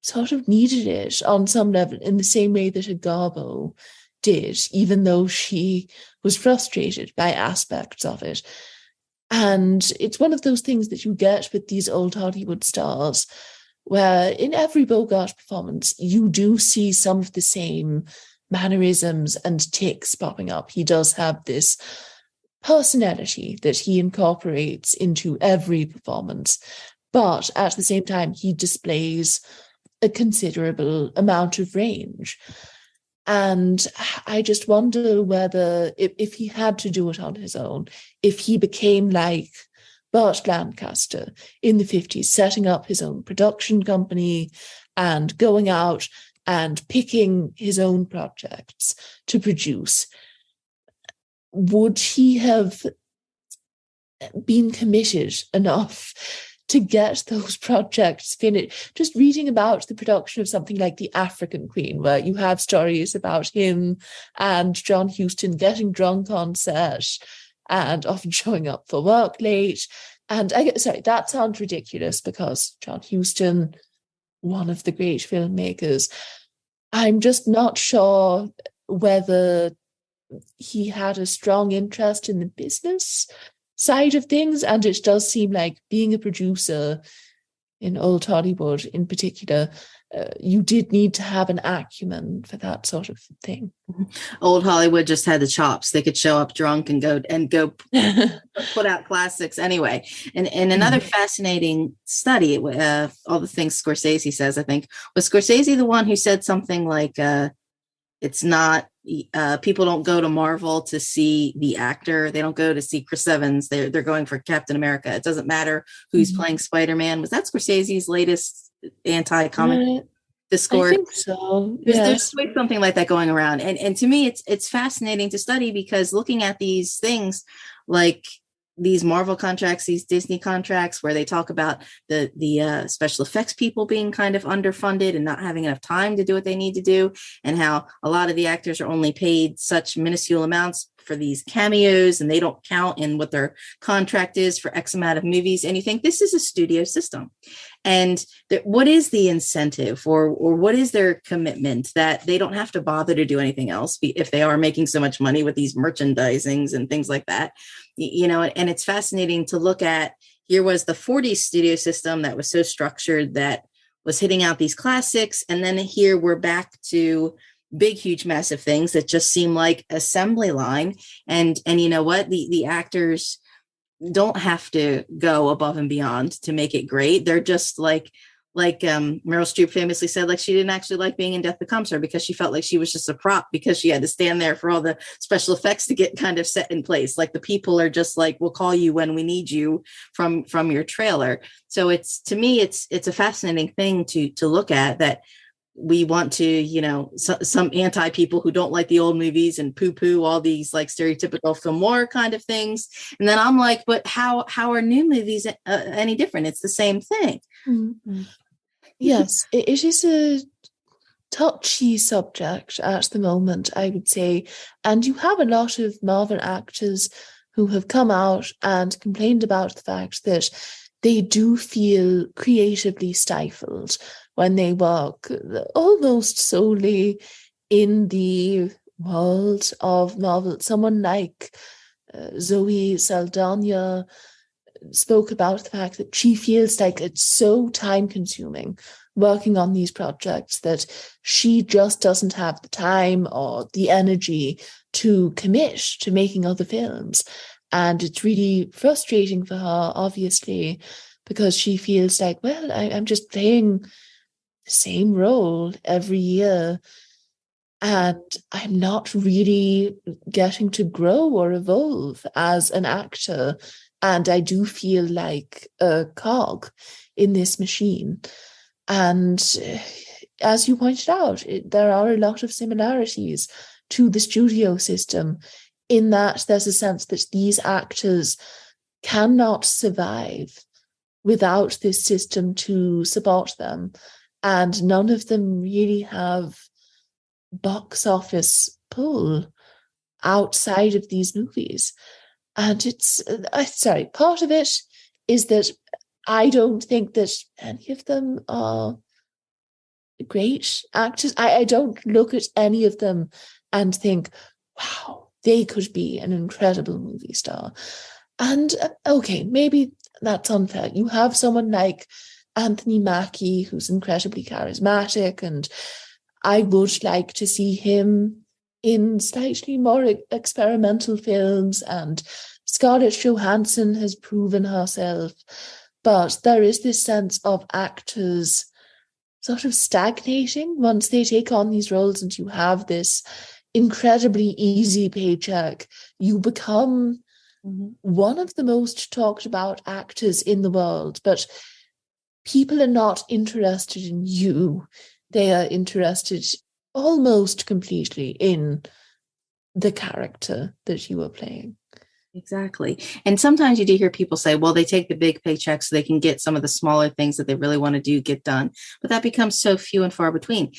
sort of needed it on some level, in the same way that a Garbo did, even though she was frustrated by aspects of it. And it's one of those things that you get with these old Hollywood stars, where in every Bogart performance, you do see some of the same mannerisms and tics popping up. He does have this personality that he incorporates into every performance, but at the same time, he displays a considerable amount of range. And I just wonder whether, if he had to do it on his own, if he became like Burt Lancaster in the 50s, setting up his own production company and going out and picking his own projects to produce, would he have been committed enough to get those projects finished? Just reading about the production of something like The African Queen, where you have stories about him and John Huston getting drunk on set and often showing up for work late. And that sounds ridiculous, because John Huston, one of the great filmmakers, I'm just not sure whether he had a strong interest in the business side of things. And it does seem like being a producer in old Hollywood in particular, you did need to have an acumen for that sort of thing. Old Hollywood just had the chops. They could show up drunk and go put out classics anyway. And another fascinating study, all the things Scorsese says, I think, was Scorsese the one who said something like, It's not, people don't go to Marvel to see the actor. They don't go to see Chris Evans. They're going for Captain America. It doesn't matter who's playing Spider-Man. Was that Scorsese's latest anti-comic discord? I think so. There's always something like that going around. And to me, it's fascinating to study, because looking at these things like these Marvel contracts, these Disney contracts, where they talk about the special effects people being kind of underfunded and not having enough time to do what they need to do, and how a lot of the actors are only paid such minuscule amounts for these cameos, and they don't count in what their contract is for X amount of movies. And you think, this is a studio system. And what is the incentive, or what is their commitment, that they don't have to bother to do anything else if they are making so much money with these merchandisings and things like that? And it's fascinating to look at. Here was the 40s studio system that was so structured, that was hitting out these classics. And then here we're back to big, huge, massive things that just seem like assembly line. And you know what? The actors don't have to go above and beyond to make it great. They're just like Meryl Streep famously said, like, she didn't actually like being in Death Becomes Her, because she felt like she was just a prop, because she had to stand there for all the special effects to get kind of set in place. Like, the people are just like, we'll call you when we need you from your trailer. So to me, it's a fascinating thing to look at, that we want to, some anti people who don't like the old movies and poo all these like stereotypical film noir kind of things. And then I'm like, but how are new movies any different? It's the same thing. Mm-hmm. Yes, it is a touchy subject at the moment, I would say. And you have a lot of Marvel actors who have come out and complained about the fact that they do feel creatively stifled when they work almost solely in the world of Marvel. Someone like Zoe Saldana spoke about the fact that she feels like it's so time-consuming working on these projects that she just doesn't have the time or the energy to commit to making other films. And it's really frustrating for her, obviously, because she feels like, well, I'm just playing the same role every year, and I'm not really getting to grow or evolve as an actor. And I do feel like a cog in this machine. And as you pointed out, there are a lot of similarities to the studio system, in that there's a sense that these actors cannot survive without this system to support them. And none of them really have box office pull outside of these movies. And part of it is that I don't think that any of them are great actors. I don't look at any of them and think, wow, they could be an incredible movie star. And okay, maybe that's unfair. You have someone like Anthony Mackie, who's incredibly charismatic, and I would like to see him in slightly more experimental films, and Scarlett Johansson has proven herself. But there is this sense of actors sort of stagnating once they take on these roles, and you have this incredibly easy paycheck. You become one of the most talked about actors in the world, but people are not interested in you. They are interested almost completely in the character that you are playing. Exactly. And sometimes you do hear people say, well, they take the big paychecks so they can get some of the smaller things that they really want to do get done. But that becomes so few and far between.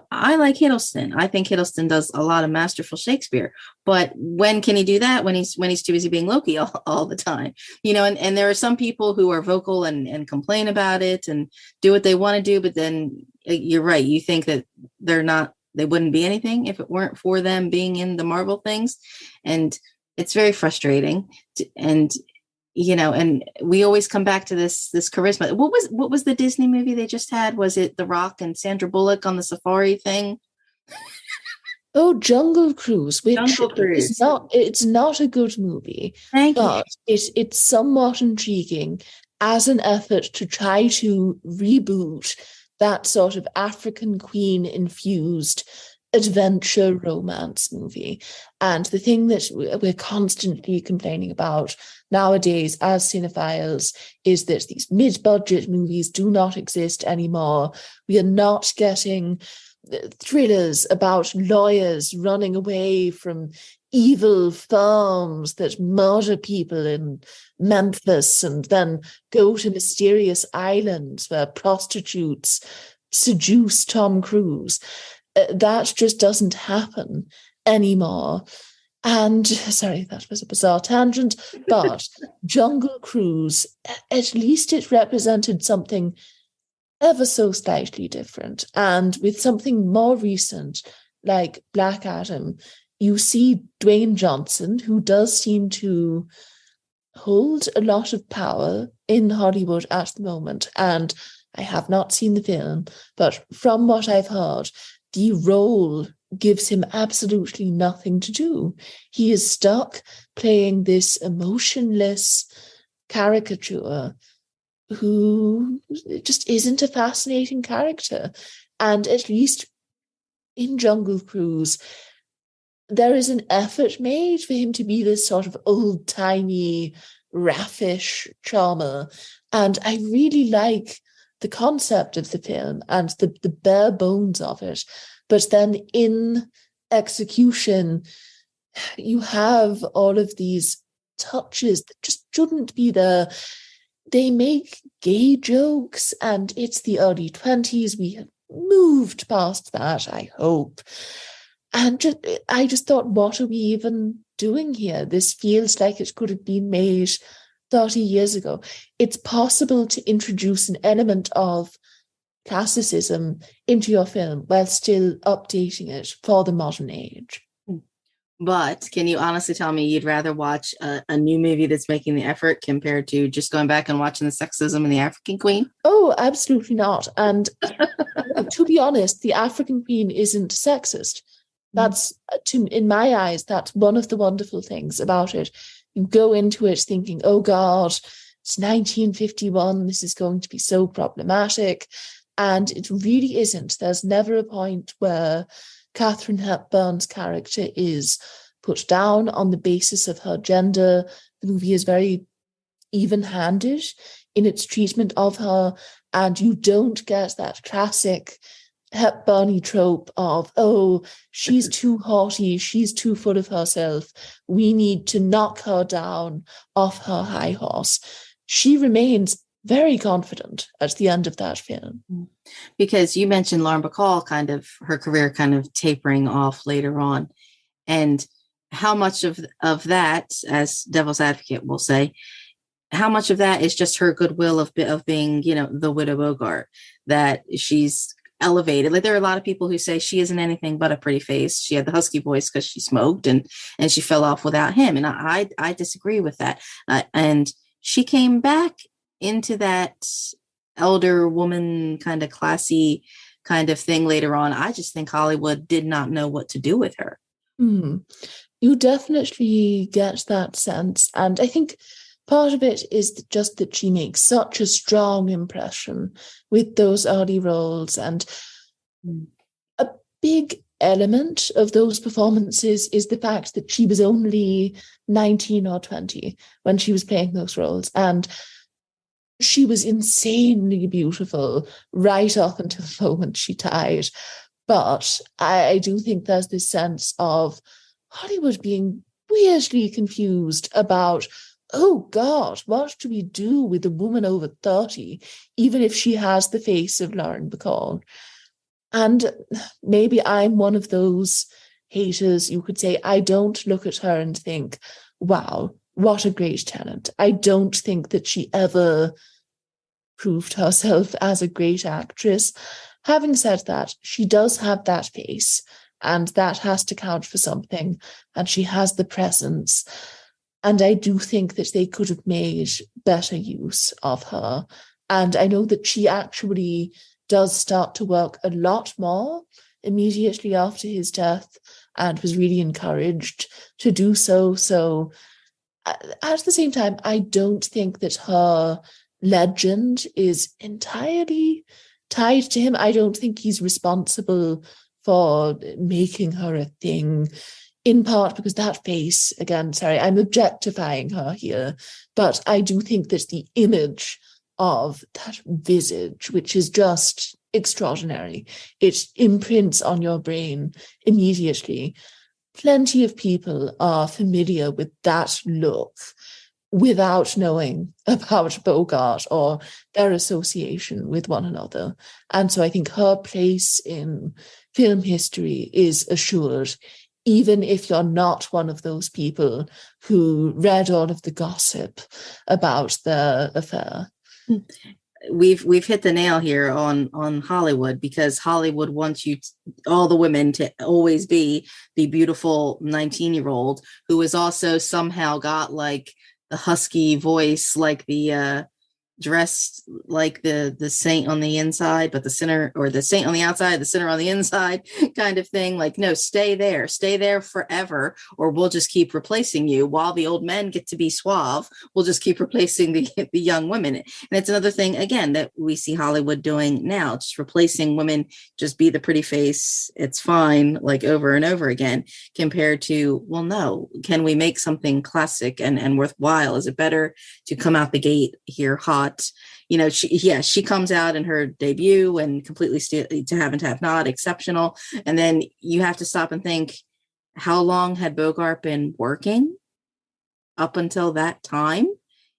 I like Hiddleston. I think Hiddleston does a lot of masterful Shakespeare. But when can he do that? When he's too busy being Loki all the time. And there are some people who are vocal and complain about it and do what they want to do. But then you're right. You think that they wouldn't be anything if it weren't for them being in the Marvel things. And it's very frustrating, and we always come back to this charisma. What was the Disney movie they just had? Was it The Rock and Sandra Bullock on the safari thing? Oh, Jungle Cruise, which it's not a good movie. Thank you. It's somewhat intriguing as an effort to try to reboot that sort of African Queen infused adventure romance movie. And the thing that we're constantly complaining about nowadays as cinephiles is that these mid-budget movies do not exist anymore. We are not getting thrillers about lawyers running away from evil firms that murder people in Memphis and then go to mysterious islands where prostitutes seduce Tom Cruise. That just doesn't happen anymore. And sorry, that was a bizarre tangent, but Jungle Cruise, at least it represented something ever so slightly different. And with something more recent, like Black Adam, you see Dwayne Johnson, who does seem to hold a lot of power in Hollywood at the moment. And I have not seen the film, but from what I've heard, the role gives him absolutely nothing to do. He is stuck playing this emotionless caricature who just isn't a fascinating character. And at least in Jungle Cruise, there is an effort made for him to be this sort of old-timey, raffish charmer. And I really like the concept of the film and the bare bones of it. But then in execution, you have all of these touches that just shouldn't be there. They make gay jokes, and it's the early 20s. We have moved past that, I hope. And I just thought, what are we even doing here? This feels like it could have been made 30 years ago. It's possible to introduce an element of classicism into your film while still updating it for the modern age. But can you honestly tell me you'd rather watch a new movie that's making the effort compared to just going back and watching the sexism in the African Queen? Oh, absolutely not. And to be honest, the African Queen isn't sexist. That's, in my eyes, that's one of the wonderful things about it. You go into it thinking, oh God, it's 1951, this is going to be so problematic. And it really isn't. There's never a point where Katharine Hepburn's character is put down on the basis of her gender. The movie is very even-handed in its treatment of her, and you don't get that classic Hepburn-y trope of, oh, she's too haughty, she's too full of herself, we need to knock her down off her high horse. She remains very confident at the end of that film. Because you mentioned Lauren Bacall, kind of her career kind of tapering off later on. And how much of that, as devil's advocate will say, how much of that is just her goodwill of being, the widow Bogart, that she's elevated? Like, there are a lot of people who say she isn't anything but a pretty face. She had the husky voice because she smoked and she fell off without him. And I disagree with that. And she came back into that elder woman kind of classy kind of thing later on. I just think Hollywood did not know what to do with her. You definitely get that sense. And I think part of it is just that she makes such a strong impression with those early roles. And a big element of those performances is the fact that she was only 19 or 20 when she was playing those roles. And she was insanely beautiful right up until the moment she died. But I do think there's this sense of Hollywood being weirdly confused about, oh God, what do we do with a woman over 30, even if she has the face of Lauren Bacall? And maybe I'm one of those haters. You could say, I don't look at her and think, wow, what a great talent. I don't think that she ever proved herself as a great actress. Having said that, she does have that face, and that has to count for something, and she has the presence. And I do think that they could have made better use of her. And I know that she actually does start to work a lot more immediately after his death and was really encouraged to do so. So at the same time, I don't think that her legend is entirely tied to him. I don't think he's responsible for making her a thing, in part because that face, again, sorry, I'm objectifying her here, but I do think that the image of that visage, which is just extraordinary, it imprints on your brain immediately. Plenty of people are familiar with that look without knowing about Bogart or their association with one another. And so I think her place in film history is assured, even if you're not one of those people who read all of the gossip about their affair. We've hit the nail here on Hollywood, because Hollywood wants all the women to always be the beautiful 19-year-old who is also somehow got like the husky voice, like the dressed like the saint on the inside, but the sinner, or the saint on the outside, the sinner on the inside kind of thing. Like, no, stay there forever, or we'll just keep replacing you. While the old men get to be suave, we'll just keep replacing the young women. And it's another thing, again, that we see Hollywood doing now, just replacing women, just be the pretty face, it's fine, like over and over again, compared to, well, no, can we make something classic and worthwhile? Is it better to come out the gate here hot? You know, she comes out in her debut and completely To Have and to Have Not, exceptional. And then you have to stop and think, how long had Bogart been working up until that time?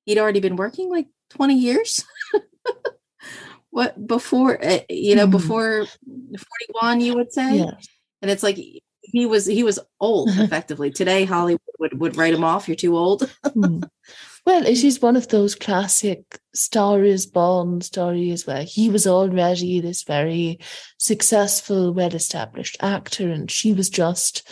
He'd already been working like 20 years. What, before, before 41, you would say? Yeah. And it's like, he was old, effectively. Today, Hollywood would write him off. You're too old. Well, it is one of those classic Star is Born stories where he was already this very successful, well-established actor, and she was just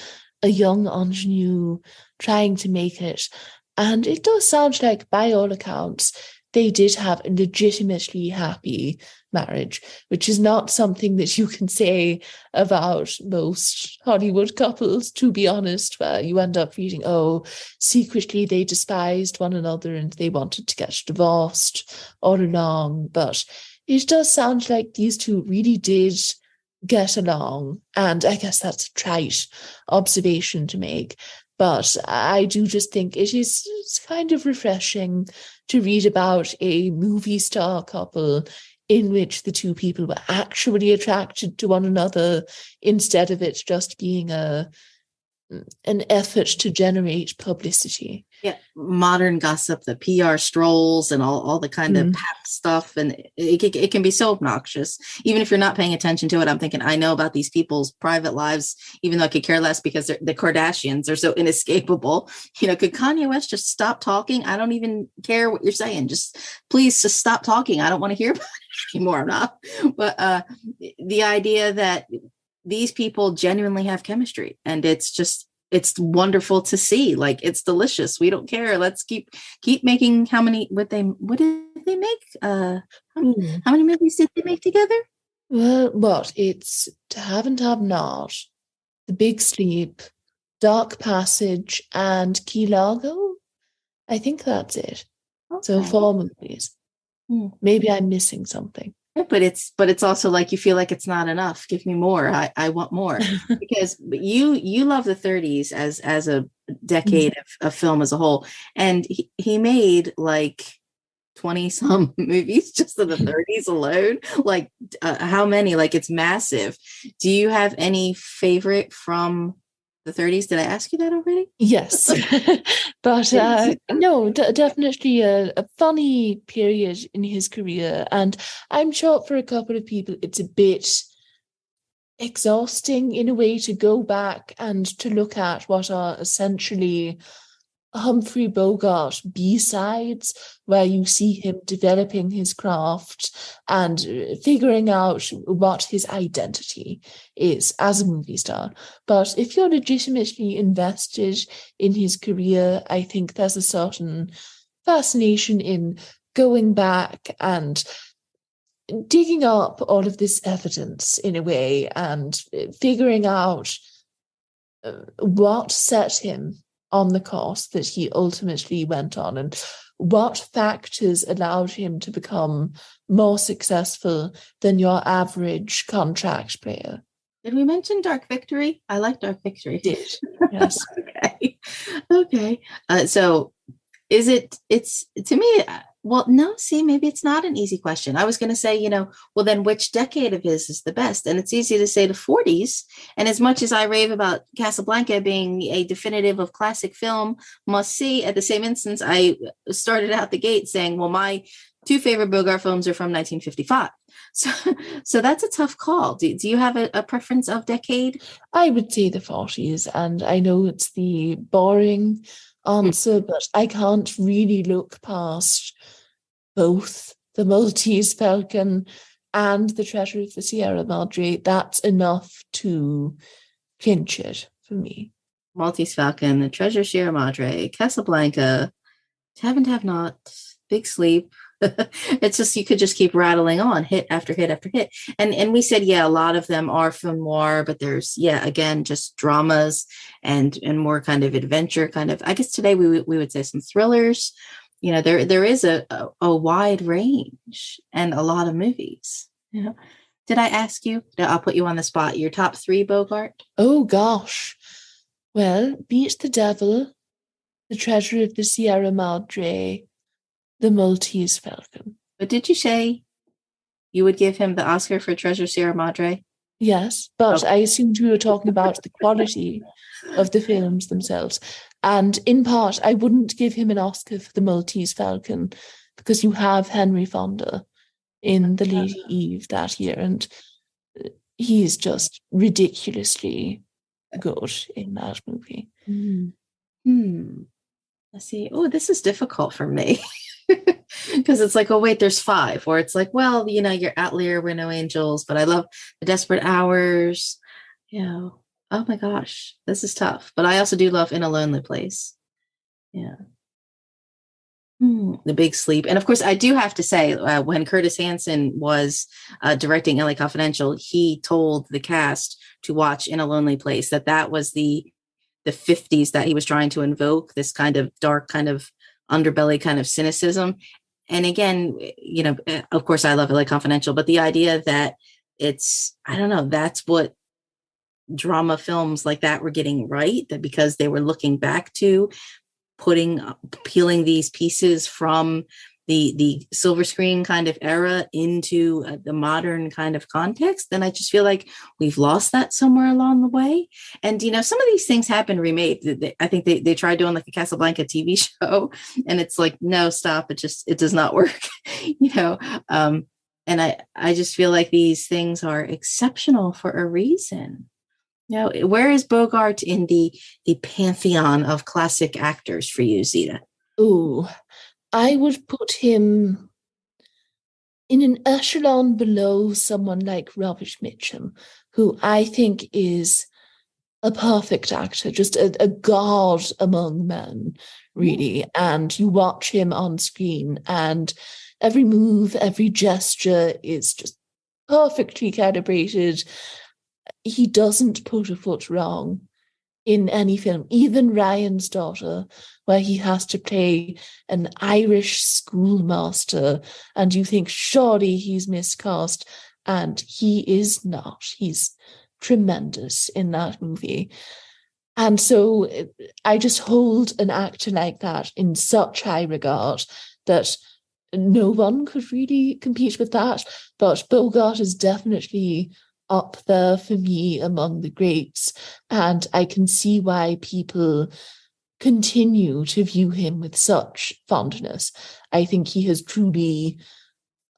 a young ingenue trying to make it. And it does sound like, by all accounts, they did have a legitimately happy marriage, which is not something that you can say about most Hollywood couples, to be honest, where you end up reading, oh, secretly they despised one another and they wanted to get divorced all along. But it does sound like these two really did get along. And I guess that's a trite observation to make. But I do just think it's kind of refreshing to read about a movie star couple in which the two people were actually attracted to one another, instead of it just being an effort to generate publicity. Yeah, modern gossip, the PR strolls and all the kind of pap stuff. And it can be so obnoxious. Even if you're not paying attention to it, I'm thinking, I know about these people's private lives, even though I could care less, because the Kardashians are so inescapable. You know, could Kanye West just stop talking? I don't even care what you're saying. Please just stop talking. I don't want to hear about it anymore. I'm not. But the idea that these people genuinely have chemistry, and it's wonderful to see. Like, it's delicious. We don't care. Let's keep making. What did they make? How many movies did they make together? Well, it's To Have and Have Not, The Big Sleep, Dark Passage, and Key Largo. I think that's it. Okay. So 4 movies. Maybe I'm missing something. But it's also like, you feel like it's not enough. Give me more. I want more. Because you love the 30s as a decade of film as a whole, and he made like 20 some movies just in the 30s alone. Like, how many? Like, it's massive. Do you have any favorite from the 30s? Did I ask you that already? Yes. But no, definitely a funny period in his career. And I'm sure for a couple of people, it's a bit exhausting in a way to go back and to look at what are essentially Humphrey Bogart B-sides, where you see him developing his craft and figuring out what his identity is as a movie star. But if you're legitimately invested in his career, I think there's a certain fascination in going back and digging up all of this evidence in a way and figuring out what set him on the course that he ultimately went on, and what factors allowed him to become more successful than your average contract player. Did we mention Dark Victory? I like Dark Victory. Did. Yes. Okay. Okay. So it's to me, well, no, see, maybe it's not an easy question. I was going to say, well, then which decade of his is the best? And it's easy to say the 40s. And as much as I rave about Casablanca being a definitive of classic film must see, at the same instance, I started out the gate saying, well, my two favorite Bogart films are from 1955. So that's a tough call. Do you have a preference of decade? I would say the 40s, and I know it's the boring answer, but I can't really look past both the Maltese Falcon and the Treasure of the Sierra Madre. That's enough to clinch it for me. Maltese Falcon, the Treasure Sierra Madre, Casablanca, Have Not, Big Sleep. It's just, you could just keep rattling on, hit after hit after hit. And we said, yeah, a lot of them are film noir, but there's, yeah, again, just dramas and more kind of adventure kind of, I guess today we would say some thrillers. There is a wide range and a lot of movies. Did I ask you? I'll put you on the spot. Your top three, Bogart? Oh, gosh. Well, Beat the Devil, The Treasure of the Sierra Madre, The Maltese Falcon. But did you say you would give him the Oscar for Treasure Sierra Madre? Yes, but I assumed we were talking about the quality of the films themselves. And in part, I wouldn't give him an Oscar for The Maltese Falcon because you have Henry Fonda in The Lady Eve that year, and he's just ridiculously good in that movie. Let's see. Oh, this is difficult for me. Because it's like, oh, wait, there's five. Or it's like, well, you're Outlier, We're No Angels, but I love The Desperate Hours. Oh my gosh, this is tough. But I also do love In a Lonely Place. Yeah. The Big Sleep. And of course, I do have to say, when Curtis Hanson was directing LA Confidential, he told the cast to watch In a Lonely Place, that was the 50s that he was trying to invoke, this kind of dark kind of underbelly kind of cynicism. And again, of course I love LA Confidential, but the idea that it's, I don't know, that's what drama films like that were getting right, that because they were looking back to peeling these pieces from the silver screen kind of era into the modern kind of context, then I just feel like we've lost that somewhere along the way. And, some of these things have been remade. I think they tried doing like a Casablanca TV show, and it's like, no, stop. It does not work, and I just feel like these things are exceptional for a reason. Where is Bogart in the pantheon of classic actors for you, Zita? Ooh, I would put him in an echelon below someone like Robert Mitchum, who I think is a perfect actor, just a god among men, really. And you watch him on screen and every move, every gesture is just perfectly calibrated. He doesn't put a foot wrong in any film, even Ryan's Daughter, where he has to play an Irish schoolmaster, and you think surely he's miscast, and he is not. He's tremendous in that movie. And so I just hold an actor like that in such high regard that no one could really compete with that. But Bogart is definitely up there for me among the greats, and I can see why people continue to view him with such fondness. I think he has truly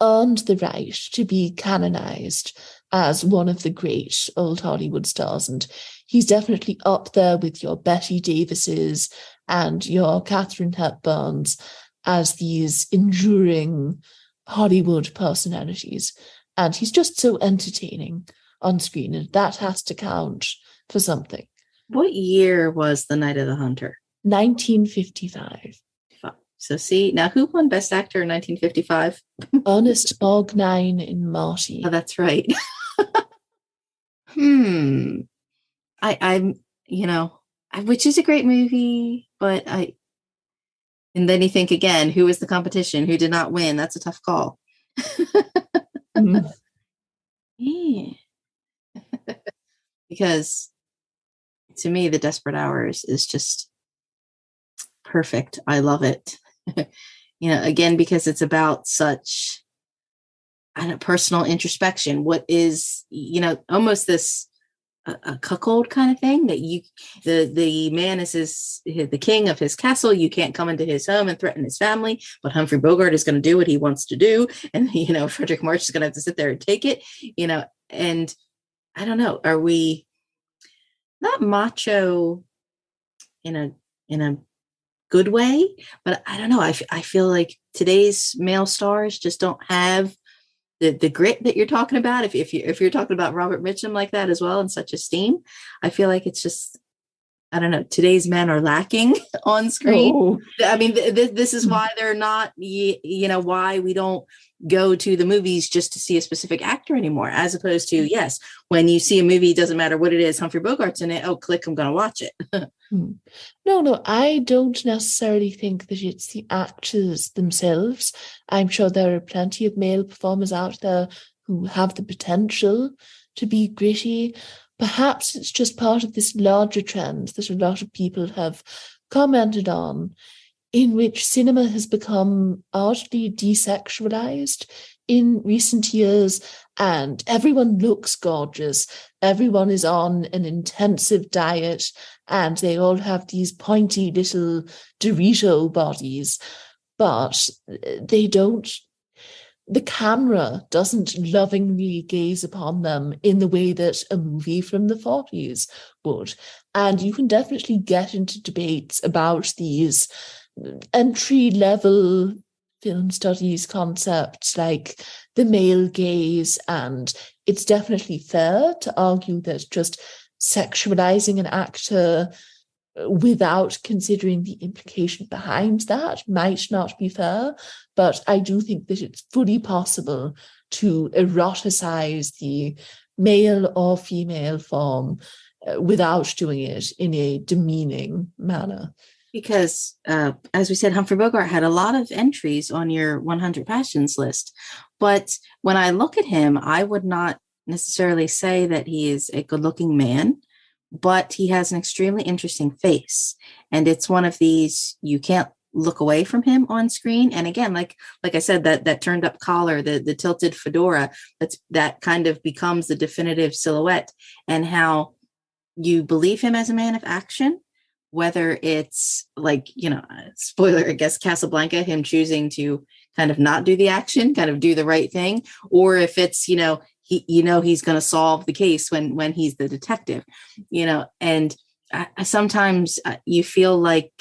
earned the right to be canonized as one of the great old Hollywood stars, and he's definitely up there with your Betty Davises and your Katharine Hepburns as these enduring Hollywood personalities. And he's just so entertaining on screen, and that has to count for something. What year was The Night of the Hunter? 1955. So see, now who won Best Actor in 1955? Ernest Borgnine in Marty. Oh, that's right. I'm, which is a great movie, but and then you think again, who is the competition? Who did not win? That's a tough call. Mm. Yeah. because to me, The Desperate Hours is just perfect. I love it. Again, because it's about such personal introspection. What is, almost this a cuckold kind of thing, that the man is the king of his castle. You can't come into his home and threaten his family, but Humphrey Bogart is going to do what he wants to do. And, Frederick March is going to have to sit there and take it, and I don't know, are we not macho in a good way, but I don't know. I feel like today's male stars just don't have the grit that you're talking about. If you're talking about Robert Mitchum like that as well, in such esteem, I feel like it's just, I don't know, today's men are lacking on screen. Oh. I mean, this is why they're not, why we don't go to the movies just to see a specific actor anymore, as opposed to, yes, when you see a movie, it doesn't matter what it is, Humphrey Bogart's in it, oh, click, I'm going to watch it. No, I don't necessarily think that it's the actors themselves. I'm sure there are plenty of male performers out there who have the potential to be gritty. Perhaps it's just part of this larger trend that a lot of people have commented on, in which cinema has become oddly desexualized in recent years, and everyone looks gorgeous. Everyone is on an intensive diet, and they all have these pointy little Dorito bodies, but the camera doesn't lovingly gaze upon them in the way that a movie from the 40s would. And you can definitely get into debates about these entry-level film studies concepts like the male gaze, and it's definitely fair to argue that just sexualizing an actor without considering the implication behind that might not be fair, but I do think that it's fully possible to eroticize the male or female form without doing it in a demeaning manner. Because, as we said, Humphrey Bogart had a lot of entries on your 100 Passions list. But when I look at him, I would not necessarily say that he is a good-looking man, but he has an extremely interesting face. And it's one of these, you can't look away from him on screen. And again, like I said, that turned up collar, the tilted fedora, that kind of becomes the definitive silhouette, and how you believe him as a man of action. Whether it's like, spoiler, I guess, Casablanca, him choosing to kind of not do the action, kind of do the right thing, or if it's, he's going to solve the case when he's the detective, and sometimes you feel like,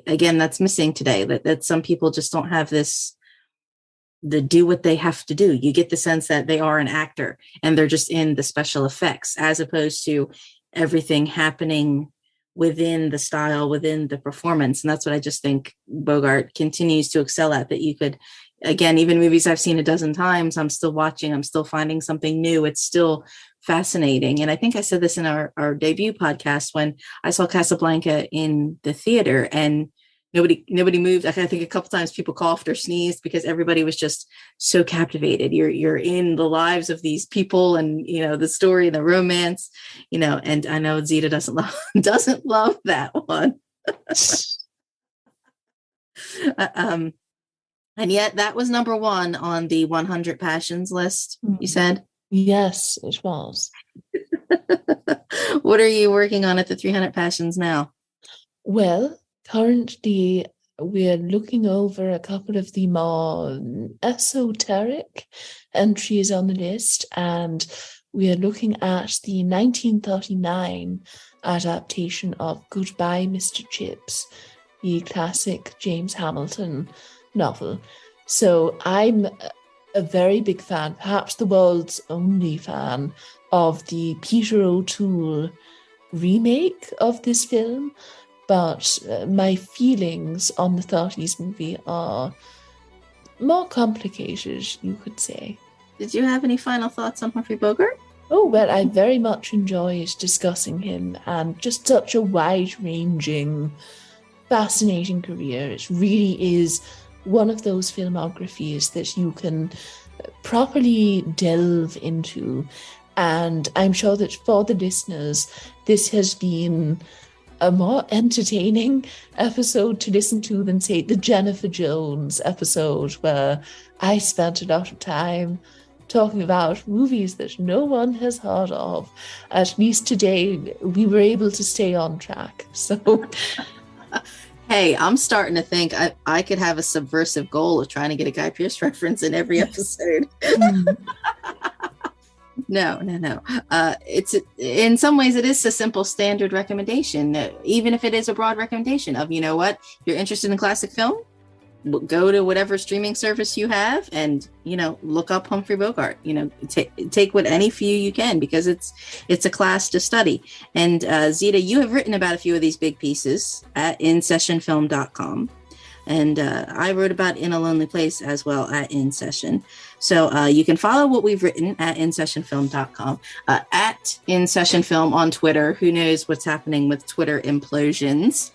again, that's missing today, that some people just don't have the do what they have to do. You get the sense that they are an actor and they're just in the special effects, as opposed to everything happening within the style, within the performance. And that's what I just think Bogart continues to excel at, that you could, again, even movies I've seen a dozen times, I'm still watching, I'm still finding something new. It's still fascinating. And I think I said this in our debut podcast, when I saw Casablanca in the theater and nobody moved. I think a couple times people coughed or sneezed because everybody was just so captivated. You're in the lives of these people, and the story, the romance, and I know Zita doesn't love that one. And yet that was number one on the 100 Passions list, you said? Yes, it was. What are you working on at the 300 Passions now? Well, currently we're looking over a couple of the more esoteric entries on the list, and we are looking at the 1939 adaptation of Goodbye, Mr. Chips, the classic James Hamilton novel. So I'm a very big fan, perhaps the world's only fan, of the Peter O'Toole remake of this film. But my feelings on the 30s movie are more complicated, you could say. Did you have any final thoughts on Humphrey Bogart? Oh, well, I very much enjoyed discussing him, and just such a wide-ranging, fascinating career. It really is one of those filmographies that you can properly delve into And I'm sure that for the listeners, this has been a more entertaining episode to listen to than, say, the Jennifer Jones episode, where I spent a lot of time talking about movies that no one has heard of. At least today, we were able to stay on track. So, hey, I'm starting to think I could have a subversive goal of trying to get a Guy Pearce reference in every episode. No. It's in some ways it is a simple standard recommendation, even if it is a broad recommendation of, you know what, you're interested in classic film, go to whatever streaming service you have and, you know, look up Humphrey Bogart, you know, take what any few you can, because it's a class to study. And Zita, you have written about a few of these big pieces at InSessionFilm.com. And I wrote about In a Lonely Place as well at InSession. So you can follow what we've written at InSessionFilm.com, at InSessionFilm on Twitter. Who knows what's happening with Twitter implosions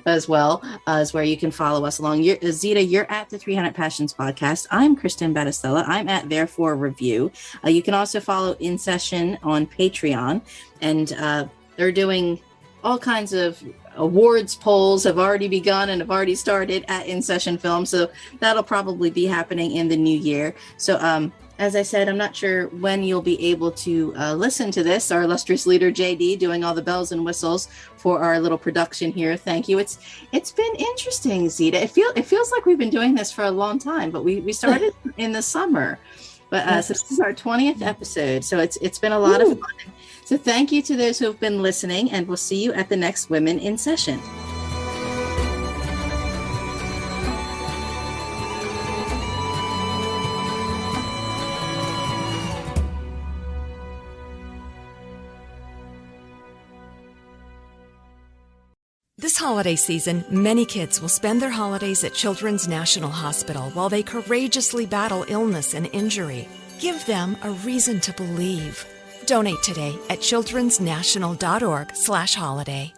as well, is where you can follow us along. Zita, you're at the 300 Passions podcast. I'm Kristin Battestella. I'm at Therefore Review. You can also follow InSession on Patreon. And they're doing all kinds of awards polls have already begun and have already started at InSession Film. So that'll probably be happening in the new year. So as I said, I'm not sure when you'll be able to listen to this. Our illustrious leader, JD, doing all the bells and whistles for our little production here. Thank you. It's been interesting, Zita. It feels like we've been doing this for a long time, but we started in the summer. But so this is our 20th episode. So it's been a lot of fun. So thank you to those who have been listening, and we'll see you at the next Women in Session. This holiday season, many kids will spend their holidays at Children's National Hospital while they courageously battle illness and injury. Give them a reason to believe. Donate today at childrensnational.org/holiday.